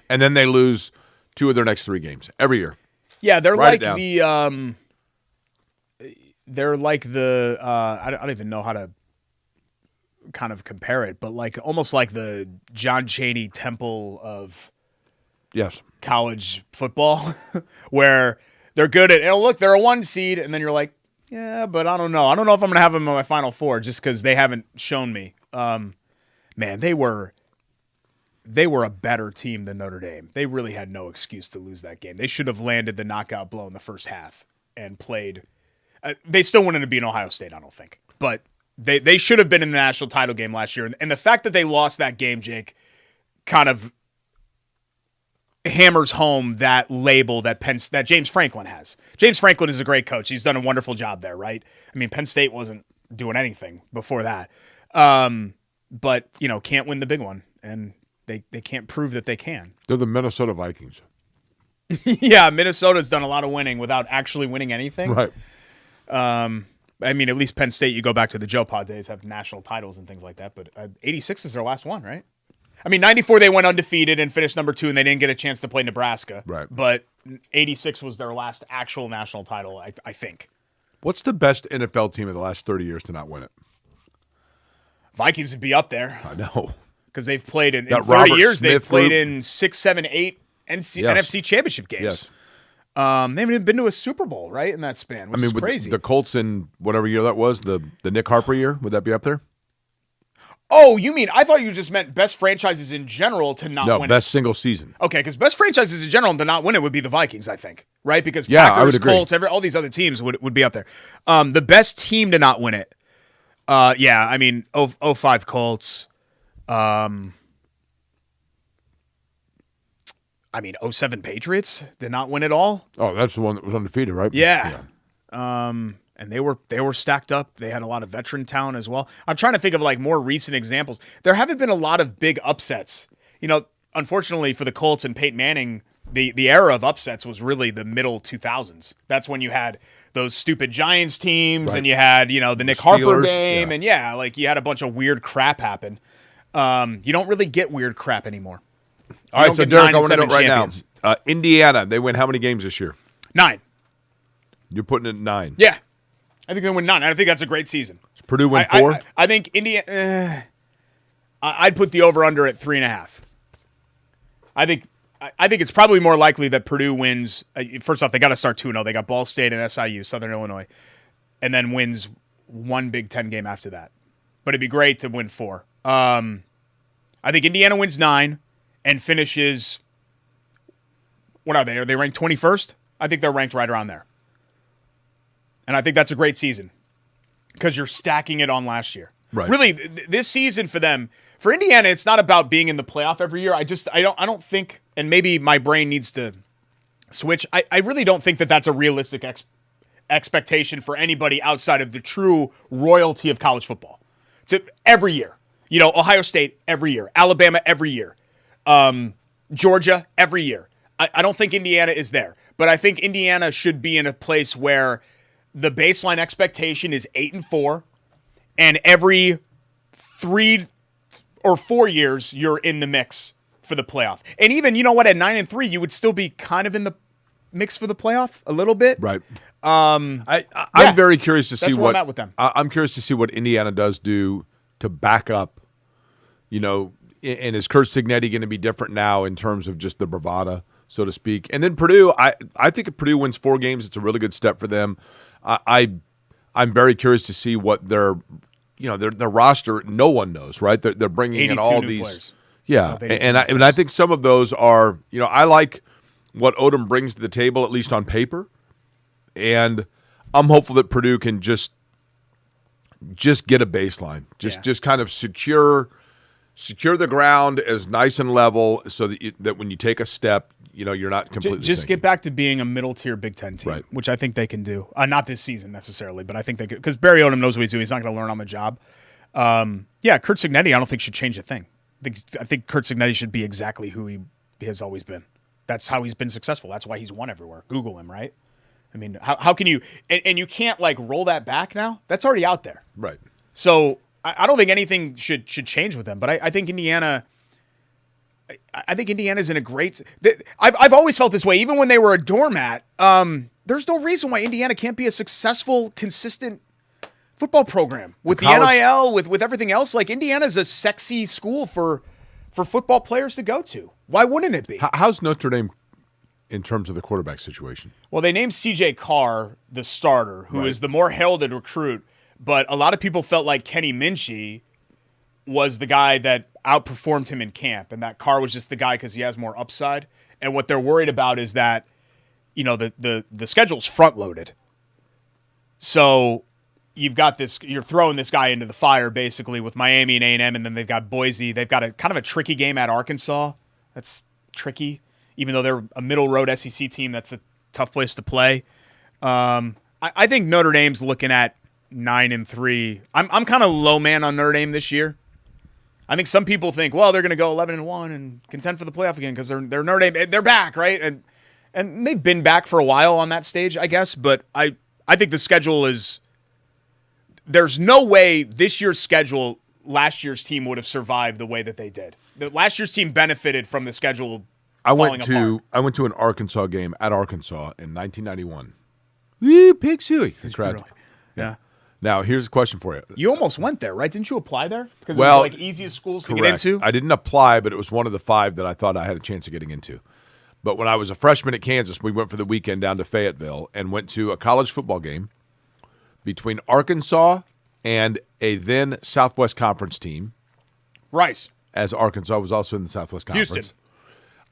and then they lose 2 of their next 3 games every year. Yeah, they're Write like it down. they're like the I don't even know how to kind of compare it, but like almost like the John Chaney Temple of Yes. college football, where they're good at, look, they're a 1 seed, and then you're like, yeah, but I don't know if I'm gonna have them in my Final Four just because they haven't shown me. Man, they were a better team than Notre Dame. They really had no excuse to lose that game. They should have landed the knockout blow in the first half and played. They still wouldn't have beaten Ohio State, I don't think. But they should have been in the national title game last year. And the fact that they lost that game, Jake, kind of hammers home that label that that James Franklin has. James Franklin is a great coach. He's done a wonderful job there, right? I mean, Penn State wasn't doing anything before that. But, can't win the big one. And they can't prove that they can. They're the Minnesota Vikings. Yeah, Minnesota's done a lot of winning without actually winning anything. Right. I mean, at least Penn State, you go back to the Joe Pa days, have national titles and things like that. But 86 is their last one, right? I mean, 94 they went undefeated and finished number 2, and they didn't get a chance to play Nebraska. Right. But 86 was their last actual national title, I think. What's the best NFL team in the last 30 years to not win it? Vikings would be up there I know. because they've played in That 30 Robert years. They've Smith played group. in 6, 7, 8 NFC Yes. championship games. Yes. They haven't even been to a Super Bowl, right, in that span, which is with crazy. the Colts in whatever year that was, the Nick Harper year, would that be up there? Oh, you mean, I thought you just meant best franchises in general to not No, win best single season. it. Okay, because best franchises in general to not win it would be the Vikings, I think, right? Because Yeah, I would Packers, agree. Colts, all these other teams would be up there. The best team to not win it, yeah, I mean, 05 Colts. I mean, 07 Patriots did not win it all. Oh, that's the one that was undefeated, right? Yeah. And they were stacked up. They had a lot of veteran talent as well. I'm trying to think of like more recent examples. There haven't been a lot of big upsets. Unfortunately for the Colts and Peyton Manning, the era of upsets was really the middle 2000s. That's when you had those stupid Giants teams Right. and you had, the Nick Harper Steelers, game yeah. and like you had a bunch of weird crap happen. You don't really get weird crap anymore. All right, don't so get Derek, 9 I and want to know 7 right champions. now. Indiana, they win how many games this year? 9. You're putting it at 9. Yeah. I think they win 9. I think that's a great season. Purdue win 4? I think Indiana. I'd put the over/under at 3.5. I think it's probably more likely that Purdue wins. First off, they got to start 2-0. They got Ball State and SIU, Southern Illinois, and then wins one Big Ten game after that. But it'd be great to win 4. I think Indiana wins 9 and finishes What are they? Are they ranked 21st? I think they're ranked right around there. And I think that's a great season because you're stacking it on last year. Right. Really, this season for them, for Indiana, it's not about being in the playoff every year. I don't think, and maybe my brain needs to switch. I really don't think that that's a realistic expectation for anybody outside of the true royalty of college football. To every year, Ohio State every year, Alabama every year, Georgia every year. I don't think Indiana is there, but I think Indiana should be in a place where the baseline expectation is 8-4, and every 3 or 4 years you're in the mix for the playoff. And even, at 9-3, you would still be kind of in the mix for the playoff a little bit. Right. I'm very curious to see that's where I'm at with them. I'm curious to see what Indiana does do to back up, and is Kurt Signetti going to be different now in terms of just the bravado, so to speak? And then Purdue, I think if Purdue wins 4 games, it's a really good step for them. I'm very curious to see what their roster. No one knows, right? They're bringing in all these players. Yeah, and I think some of those are, I like what Odom brings to the table, at least on paper, and I'm hopeful that Purdue can just get a baseline, just kind of secure the ground as nice and level, so that when you take a step, you're not completely just sinking. get back to being a middle tier Big Ten team, Right. which I think they can do. Not this season necessarily, but I think they could, because Barry Odom knows what he's doing. He's not going to learn on the job. Kurt Signetti, I don't think should change a thing. I think Kurt Signetti should be exactly who he has always been. That's how he's been successful. That's why he's won everywhere. Google him, right? I mean, how can you and you can't roll that back now? That's already out there. Right. So I don't think anything should change with them. But I think Indiana. I think Indiana's in a great. I've always felt this way, even when they were a doormat. There's no reason why Indiana can't be a successful, consistent football program with the NIL, with everything else. Indiana's a sexy school for football players to go to. Why wouldn't it be? How's Notre Dame in terms of the quarterback situation? Well, they named C.J. Carr the starter, who is the more heralded recruit. But a lot of people felt like Kenny Minchie was the guy that outperformed him in camp, and that Carr was just the guy because he has more upside. And what they're worried about is that, the schedule's front loaded. So you've got this, you're throwing this guy into the fire basically with Miami and A&M, and then they've got Boise. They've got a kind of a tricky game at Arkansas. That's tricky, even though they're a middle road SEC team. That's a tough place to play. I think Notre Dame's looking at 9-3. I'm kind of low man on Notre Dame this year. I think some people think, well, they're going to go 11-1 and contend for the playoff again because they're Notre Dame. They're back, right? And they've been back for a while on that stage, I guess. But I think the schedule is. There's no way this year's schedule, last year's team would have survived the way that they did. The last year's team benefited from the schedule. I went to an Arkansas game at Arkansas in 1991. Woo, Pig Suey. The crowd. Really? Yeah. Now, here's a question for you. You almost went there, right? Didn't you apply there? Because it was easiest schools to get Correct. into? I didn't apply, but it was one of the 5 that I thought I had a chance of getting into. But when I was a freshman at Kansas, we went for the weekend down to Fayetteville and went to a college football game between Arkansas and a then Southwest Conference team. Rice. As Arkansas was also in the Southwest Conference. Houston.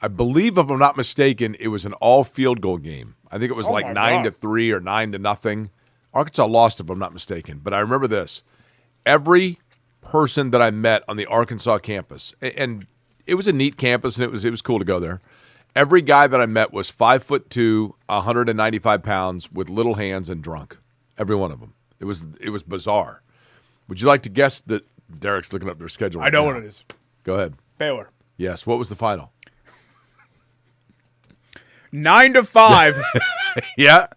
I believe, if I'm not mistaken, it was an all field goal game. I think it was 9-3 or 9-0. Arkansas lost, if I'm not mistaken. But I remember this. Every person that I met on the Arkansas campus, and it was a neat campus, and it was cool to go there. Every guy that I met was 5'2", 195 pounds, with little hands and drunk. Every one of them. It was bizarre. Would you like to guess that Derek's looking up their schedule? I know what it is. Go ahead. Baylor. Yes. What was the final? 9-5. Yeah.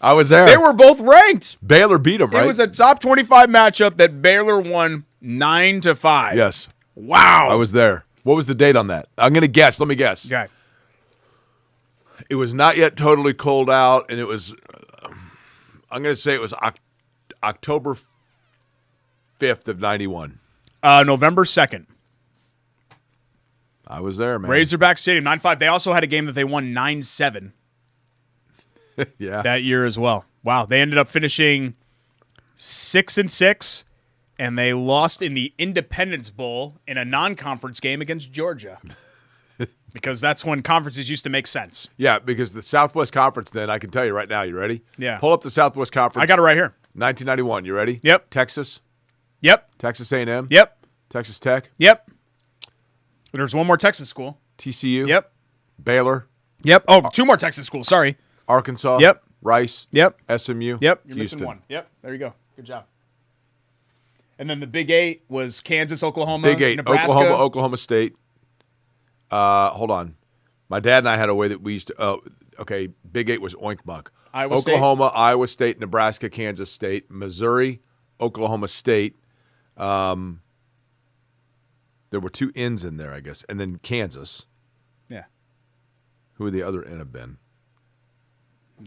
I was there. They were both ranked. Baylor beat them, right? It was a top 25 matchup that Baylor won 9-5. Yes. Wow. I was there. What was the date on that? I'm going to guess. Let me guess. Okay. It was not yet totally cold out, and it was, I'm going to say it was October 5th of 91. November 2nd. I was there, man. Razorback Stadium, 9-5. They also had a game that they won 9-7 yeah. that year as well. Wow. They ended up finishing 6-6, and they lost in the Independence Bowl in a non-conference game against Georgia. Because that's when conferences used to make sense. Yeah, because the Southwest Conference, then, I can tell you right now. You ready? Yeah. Pull up the Southwest Conference. I got it right here. 1991. You ready? Yep. Texas. Yep. Texas A&M. Yep. Texas Tech. Yep. There's one more Texas school. TCU. Yep. Baylor. Yep. Oh, two more Texas schools. Sorry. Arkansas. Yep. Rice. Yep. SMU. Yep. You're Houston. missing one. Yep. There you go. Good job. And then the Big 8 was Kansas, Oklahoma, Big 8. Nebraska. Oklahoma State. Hold on. My dad and I had a way that we used to. Okay. Big 8 was Oink Muck. Oklahoma, Iowa State, Nebraska, Kansas State, Missouri, Oklahoma State. There were two N's in there, I guess, and then Kansas. Yeah. Who would the other N have been?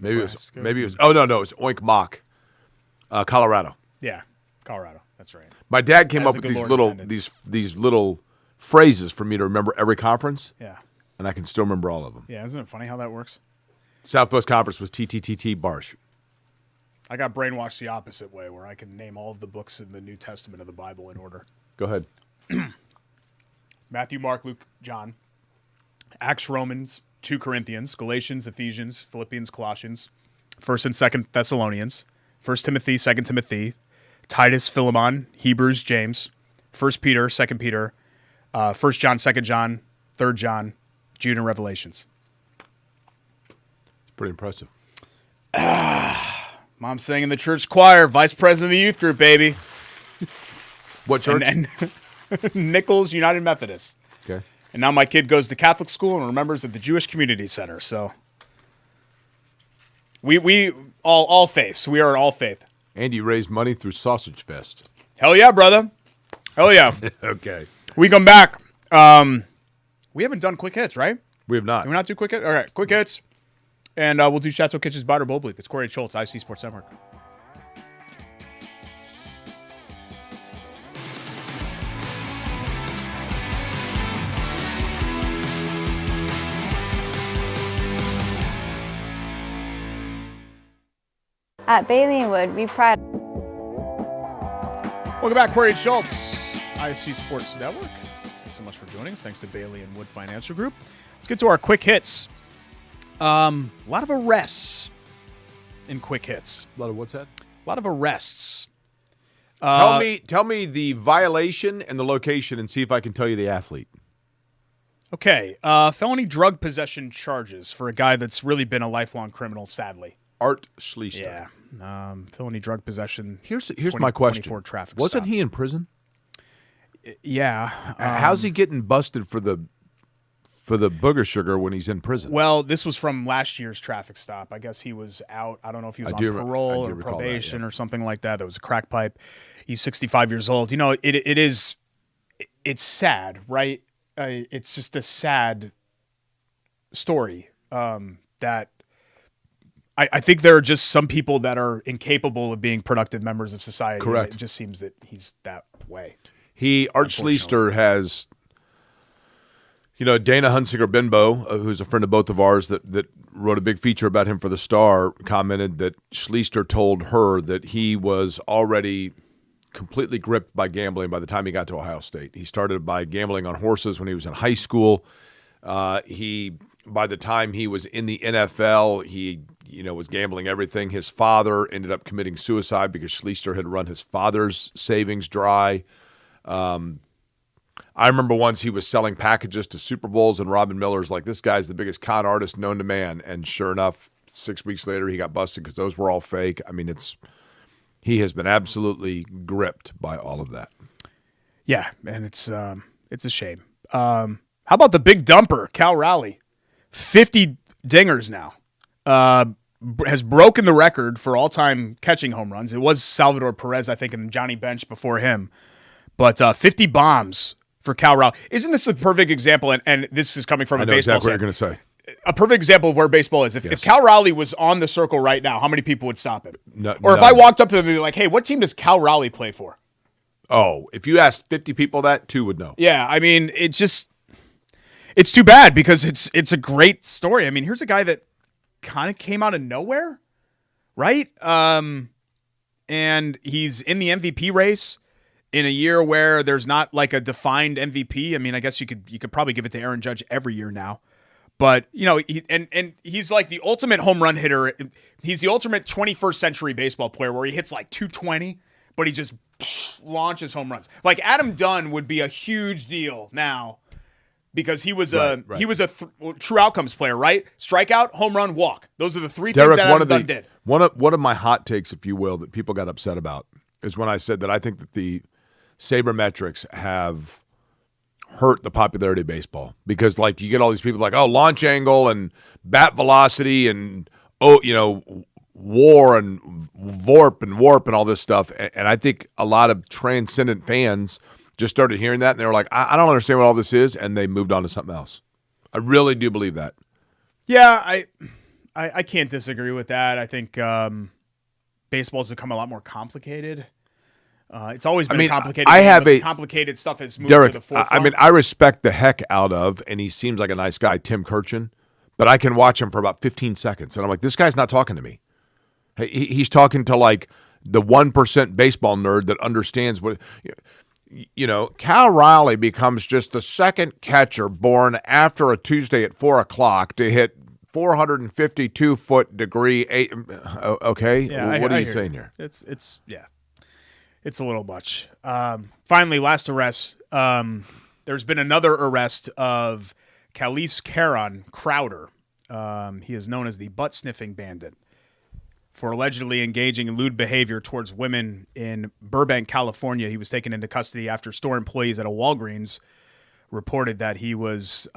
Maybe Nebraska. it was. Oh no, it was Oink Mock, Colorado. Yeah. Colorado. That's right. My dad came As up the with good these Lord little intended. these little phrases for me to remember every conference, Yeah. and I can still remember all of them. Yeah. Isn't it funny how that works? Southwest Conference was TTTT Barsh. I got brainwashed the opposite way, where I can name all of the books in the New Testament of the Bible in order. Go ahead. Matthew, Mark, Luke, John, Acts, Romans, 2 Corinthians, Galatians, Ephesians, Philippians, Colossians, 1st and 2nd Thessalonians, 1 Timothy, 2 Timothy, Titus, Philemon, Hebrews, James, 1 Peter, 2 Peter, 1 John, 2 John, 3 John, Jude, and Revelations. It's pretty impressive. Mom sang in the church choir, vice president of the youth group, baby. What church? And Nichols United Methodist. Okay. And now my kid goes to Catholic school and remembers at the Jewish Community Center. So we all faiths. We are all faith. And you raised money through Sausage Fest. Hell yeah, brother. Hell yeah. Okay. We come back. We haven't done quick hits, right? We have not. Can we not do quick hits? All right, quick hits. And we'll do Chateau Kitchen's Butter Bowl Bleep. It's Corey Schultz, ISC Sports Network. At Bailey and Wood, we pride. Welcome back, Corey Schultz, ISC Sports Network. Thanks so much for joining us. Thanks to Bailey and Wood Financial Group. Let's get to our quick hits. A lot of arrests in quick hits. A lot of what's that? A lot of arrests. Tell me the violation and the location, and see if I can tell you the athlete. Okay, felony drug possession charges for a guy that's really been a lifelong criminal, sadly. Art Schleister. Yeah. Felony drug possession. Here's my question. 24 traffic Wasn't stop. he in prison? Yeah. How's he getting busted for the booger sugar when he's in prison? Well, this was from last year's traffic stop. I guess he was out. I don't know if he was on parole or probation or something like that. There was a crack pipe. He's 65 years old. You know, it's sad, right? It's just a sad story that I think there are just some people that are incapable of being productive members of society. Correct. It just seems that he's that way. Art Schleister has, Dana Hunsinger Benbow, who's a friend of both of ours that wrote a big feature about him for the Star, commented that Schleister told her that he was already completely gripped by gambling by the time he got to Ohio State. He started by gambling on horses when he was in high school. By the time he was in the NFL, he was gambling everything. His father ended up committing suicide because Schleister had run his father's savings dry. I remember once he was selling packages to Super Bowls, and Robin Miller's like, this guy's the biggest con artist known to man. And sure enough, 6 weeks later, he got busted because those were all fake. I mean, he has been absolutely gripped by all of that. Yeah, and it's a shame. How about the big dumper, Cal Raleigh? 50 dingers now. Has broken the record for all-time catching home runs. It was Salvador Perez, I think, and Johnny Bench before him. But 50 bombs for Cal Raleigh. Isn't this a perfect example? And this is coming from a baseball exactly what you're going to say. A perfect example of where baseball is. If Cal Raleigh was on the circle right now, how many people would stop him? Or if I walked up to them and be like, hey, what team does Cal Raleigh play for? Oh, if you asked 50 people that, 2 would know. Yeah, I mean, it's too bad because it's a great story. I mean, here's a guy that kind of came out of nowhere, right? And he's in the MVP race. in a year where there's not like a defined MVP. I mean, I guess you could probably give it to Aaron Judge every year now. But, he's like the ultimate home run hitter. He's the ultimate 21st century baseball player where he hits like 220, but he just launches home runs. Like Adam Dunn would be a huge deal now because he was a true outcomes player, right? Strikeout, home run, walk. Those are the three things that Adam Dunn did. One of my hot takes, if you will, that people got upset about is when I said that I think that the sabermetrics have hurt the popularity of baseball because, like, you get all these people like, launch angle and bat velocity and war and VORP and warp and all this stuff. And I think a lot of transcendent fans just started hearing that and they were like, I don't understand what all this is, and they moved on to something else. I really do believe that. Yeah, I can't disagree with that. I think baseball's become a lot more complicated. It's always been complicated. Complicated stuff has moved to the forefront. I respect the heck out of, and he seems like a nice guy, Tim Kirchin, but I can watch him for about 15 seconds, and I'm like, this guy's not talking to me. He's talking to like the 1% baseball nerd that understands what. Cal Raleigh becomes just the second catcher born after a Tuesday at 4:00 to hit 452-foot degree. Okay, yeah, what are you saying here? It's a little much. Finally, last arrest. There's been another arrest of Khalees Caron Crowder. He is known as the butt-sniffing bandit for allegedly engaging in lewd behavior towards women in Burbank, California. He was taken into custody after store employees at a Walgreens reported that he was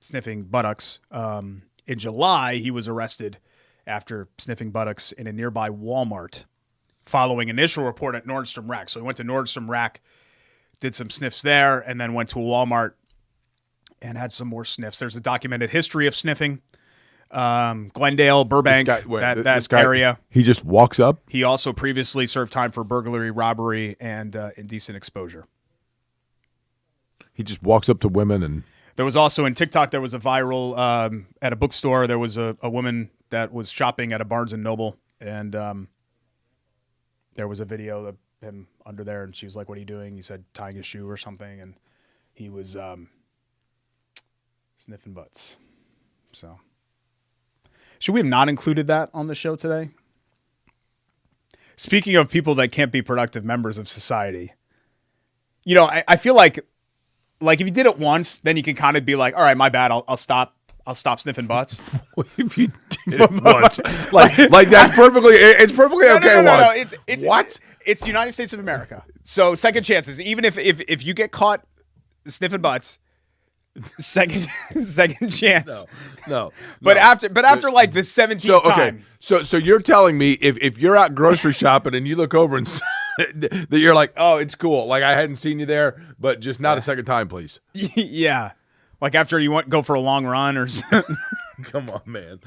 sniffing buttocks. In July, he was arrested after sniffing buttocks in a nearby Walmart, following initial report at Nordstrom Rack. So he went to Nordstrom Rack, did some sniffs there, and then went to a Walmart and had some more sniffs. There's a documented history of sniffing. Glendale, Burbank, that area. He just walks up? He also previously served time for burglary, robbery, and indecent exposure. He just walks up to women and... There was also, in TikTok, there was a viral, at a bookstore, there was a woman that was shopping at a Barnes & Noble, and... there was a video of him under there, and she was like, what are you doing? He said, tying a shoe or something, and he was sniffing butts. So, should we have not included that on the show today? Speaking of people that can't be productive members of society, I feel like if you did it once, then you can kind of be like, all right, my bad, I'll stop sniffing butts. If you did it once, like that's perfectly, it's perfectly okay. No. It's what? It's the United States of America. So second chances, even if you get caught sniffing butts, second chance. No. But after like the 17th time. So you're telling me if you're out grocery shopping and you look over and that you're like, oh, it's cool. Like I hadn't seen you there, but just not a second time, please. Yeah. Like after you go for a long run or something. Come on, man.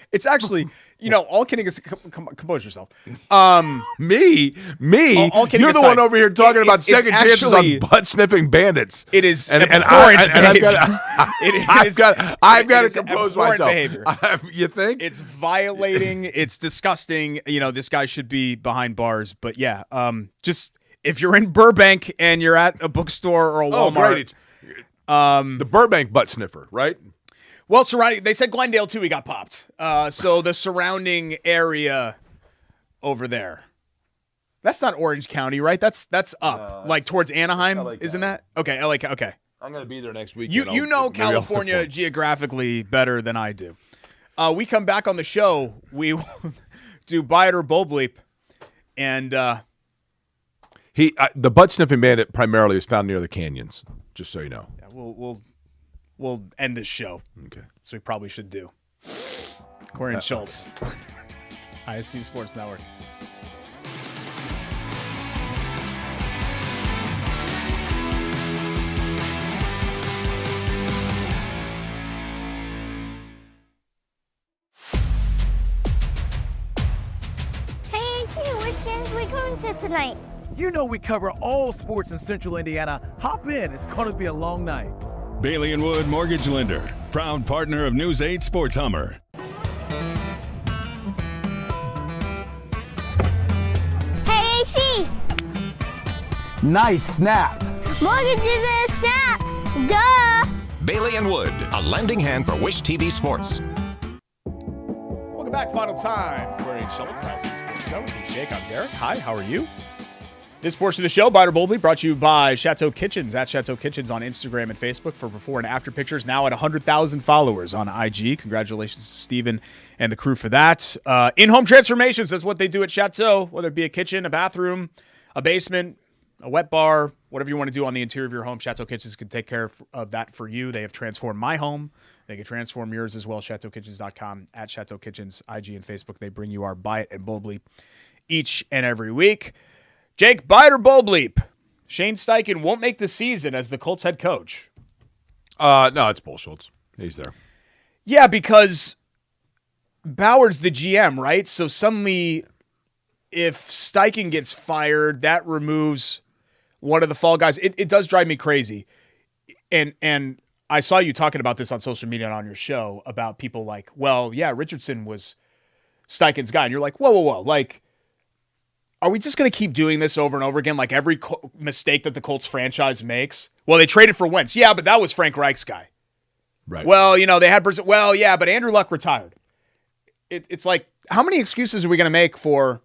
It's actually, all kidding aside, compose yourself. Me? All kidding You're the aside, one over here talking about second chances on butt-sniffing bandits. It is I've got to compose myself. Behavior. You think? It's violating. It's disgusting. This guy should be behind bars. But yeah, just if you're in Burbank and you're at a bookstore or a Walmart. The Burbank butt sniffer, right? Well, they said Glendale too. He got popped. So the surrounding area over there. That's not Orange County, right? That's up, like towards Anaheim, isn't that? Okay, LA. Okay. I'm gonna be there next week. You know California geographically better than I do. We come back on the show. We will do Buy It or Bull Bleep, and the butt sniffing bandit primarily is found near the canyons. Just so you know. Yeah, we'll end this show. Okay. So we probably should do. Corey and Schultz, ISC Sports Network. Hey, AC, which games are we going to tonight? We cover all sports in Central Indiana. Hop in. It's going to be a long night. Bailey & Wood Mortgage Lender, proud partner of News 8 Sports Hummer. Nice snap. Mortgages and snap. Duh. Bailey and Wood, a lending hand for Wish TV Sports. Welcome back. Final time. Corey Schultz, ISC Sports Network. He's Jake. I'm Derek. Hi, how are you? This portion of the show, Bite or Boldly, brought to you by Chateau Kitchens, at Chateau Kitchens on Instagram and Facebook for before and after pictures, now at 100,000 followers on IG. Congratulations to Steven and the crew for that. In-home transformations, that's what they do at Chateau, whether it be a kitchen, a bathroom, a basement, a wet bar, whatever you want to do on the interior of your home. Chateau Kitchens can take care of that for you. They have transformed my home. They can transform yours as well. ChateauKitchens.com, at Chateau Kitchens, IG and Facebook. They bring you our Buy It and Bold Bleep each and every week. Jake, Buy It or Bold Bleep? Shane Steichen won't make the season as the Colts head coach. No, it's bullshit. He's there. Yeah, because Bauer's the GM, right? So suddenly, if Steichen gets fired, that removes one of the fall guys. It does drive me crazy. And I saw you talking about this on social media and on your show about people like, well, yeah, Richardson was Steichen's guy. And you're like, whoa. Like, are we just going to keep doing this over and over again? Like every mistake that the Colts franchise makes? Well, they traded for Wentz. Yeah, but that was Frank Reich's guy. Right. Well, they had – well, yeah, but Andrew Luck retired. It's like, how many excuses are we going to make for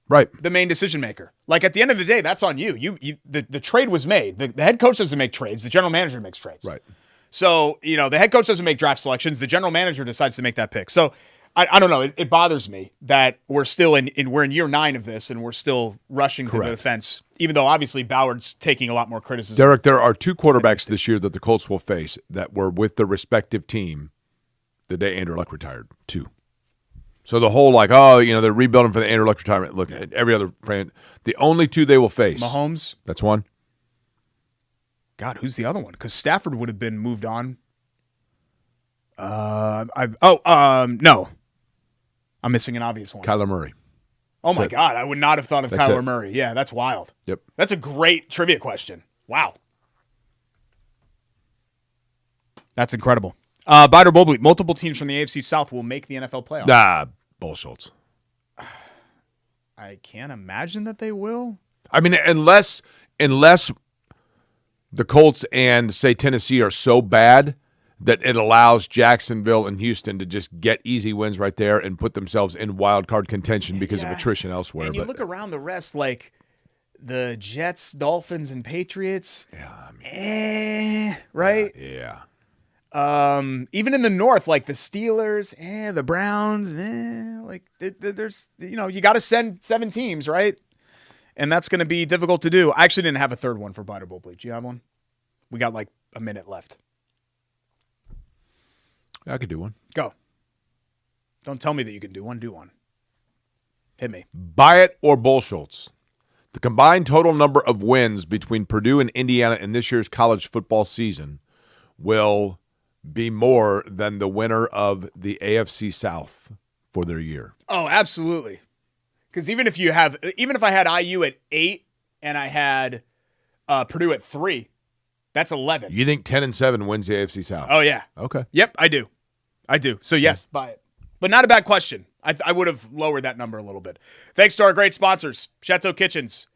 the main decision maker? Like, at the end of the day, that's on you. The trade was made. The head coach doesn't make trades. The general manager makes trades. Right. So, the head coach doesn't make draft selections. The general manager decides to make that pick. So, I don't know. It bothers me that we're still we're in year 9 of this and we're still rushing to the defense, even though obviously Bauer's taking a lot more criticism. Derek, there are 2 quarterbacks this year that the Colts will face that were with the respective team the day Andrew Luck retired. 2. So the whole they're rebuilding for the Andrew Luck retirement. Look at every other friend. The only 2 they will face. Mahomes. That's one. God, who's the other one? Because Stafford would have been moved on. No. I'm missing an obvious one. Kyler Murray. Oh, my God. I would not have thought of Kyler Murray. Yeah, that's wild. Yep. That's a great trivia question. Wow. That's incredible. Bite or Bold Bleep, multiple teams from the AFC South will make the NFL playoffs. Nah, bullshit. I can't imagine that they will. I mean, unless the Colts and, say, Tennessee are so bad that it allows Jacksonville and Houston to just get easy wins right there and put themselves in wild card contention because of attrition elsewhere. And you look around the rest, like the Jets, Dolphins, and Patriots. Yeah, I mean, right? Yeah. Even in the North, like the Steelers, the Browns, like there's, you got to send 7 teams, right? And that's going to be difficult to do. I actually didn't have a third one for Bite or Bold Bleep. Do you have one? We got like a minute left. I could do one. Go. Don't tell me that you can do one. Do one. Hit me. Buy it or bullshits. The combined total number of wins between Purdue and Indiana in this year's college football season will be more than the winner of the AFC South for their year. Oh, absolutely. Because even if I had IU at 8 and I had Purdue at 3, that's 11. You think 10-7 wins the AFC South? Oh, yeah. Okay. Yep, I do. So, yes, buy it. But not a bad question. I would have lowered that number a little bit. Thanks to our great sponsors, Chateau Kitchens,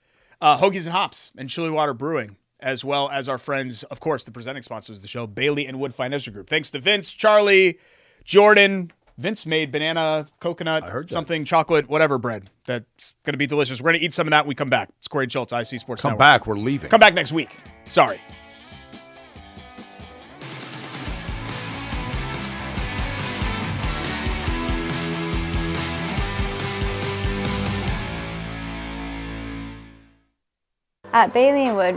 Hoagies and Hops, and Chili Water Brewing, as well as our friends, of course, the presenting sponsors of the show, Bailey and Wood Financial Group. Thanks to Vince, Charlie, Jordan. Vince made banana, coconut, something, chocolate, whatever bread. That's going to be delicious. We're going to eat some of that when we come back. It's Corey Schultz, ISC Sports Network. Come back. We're leaving. Come back next week. Sorry. At Bailey & Wood,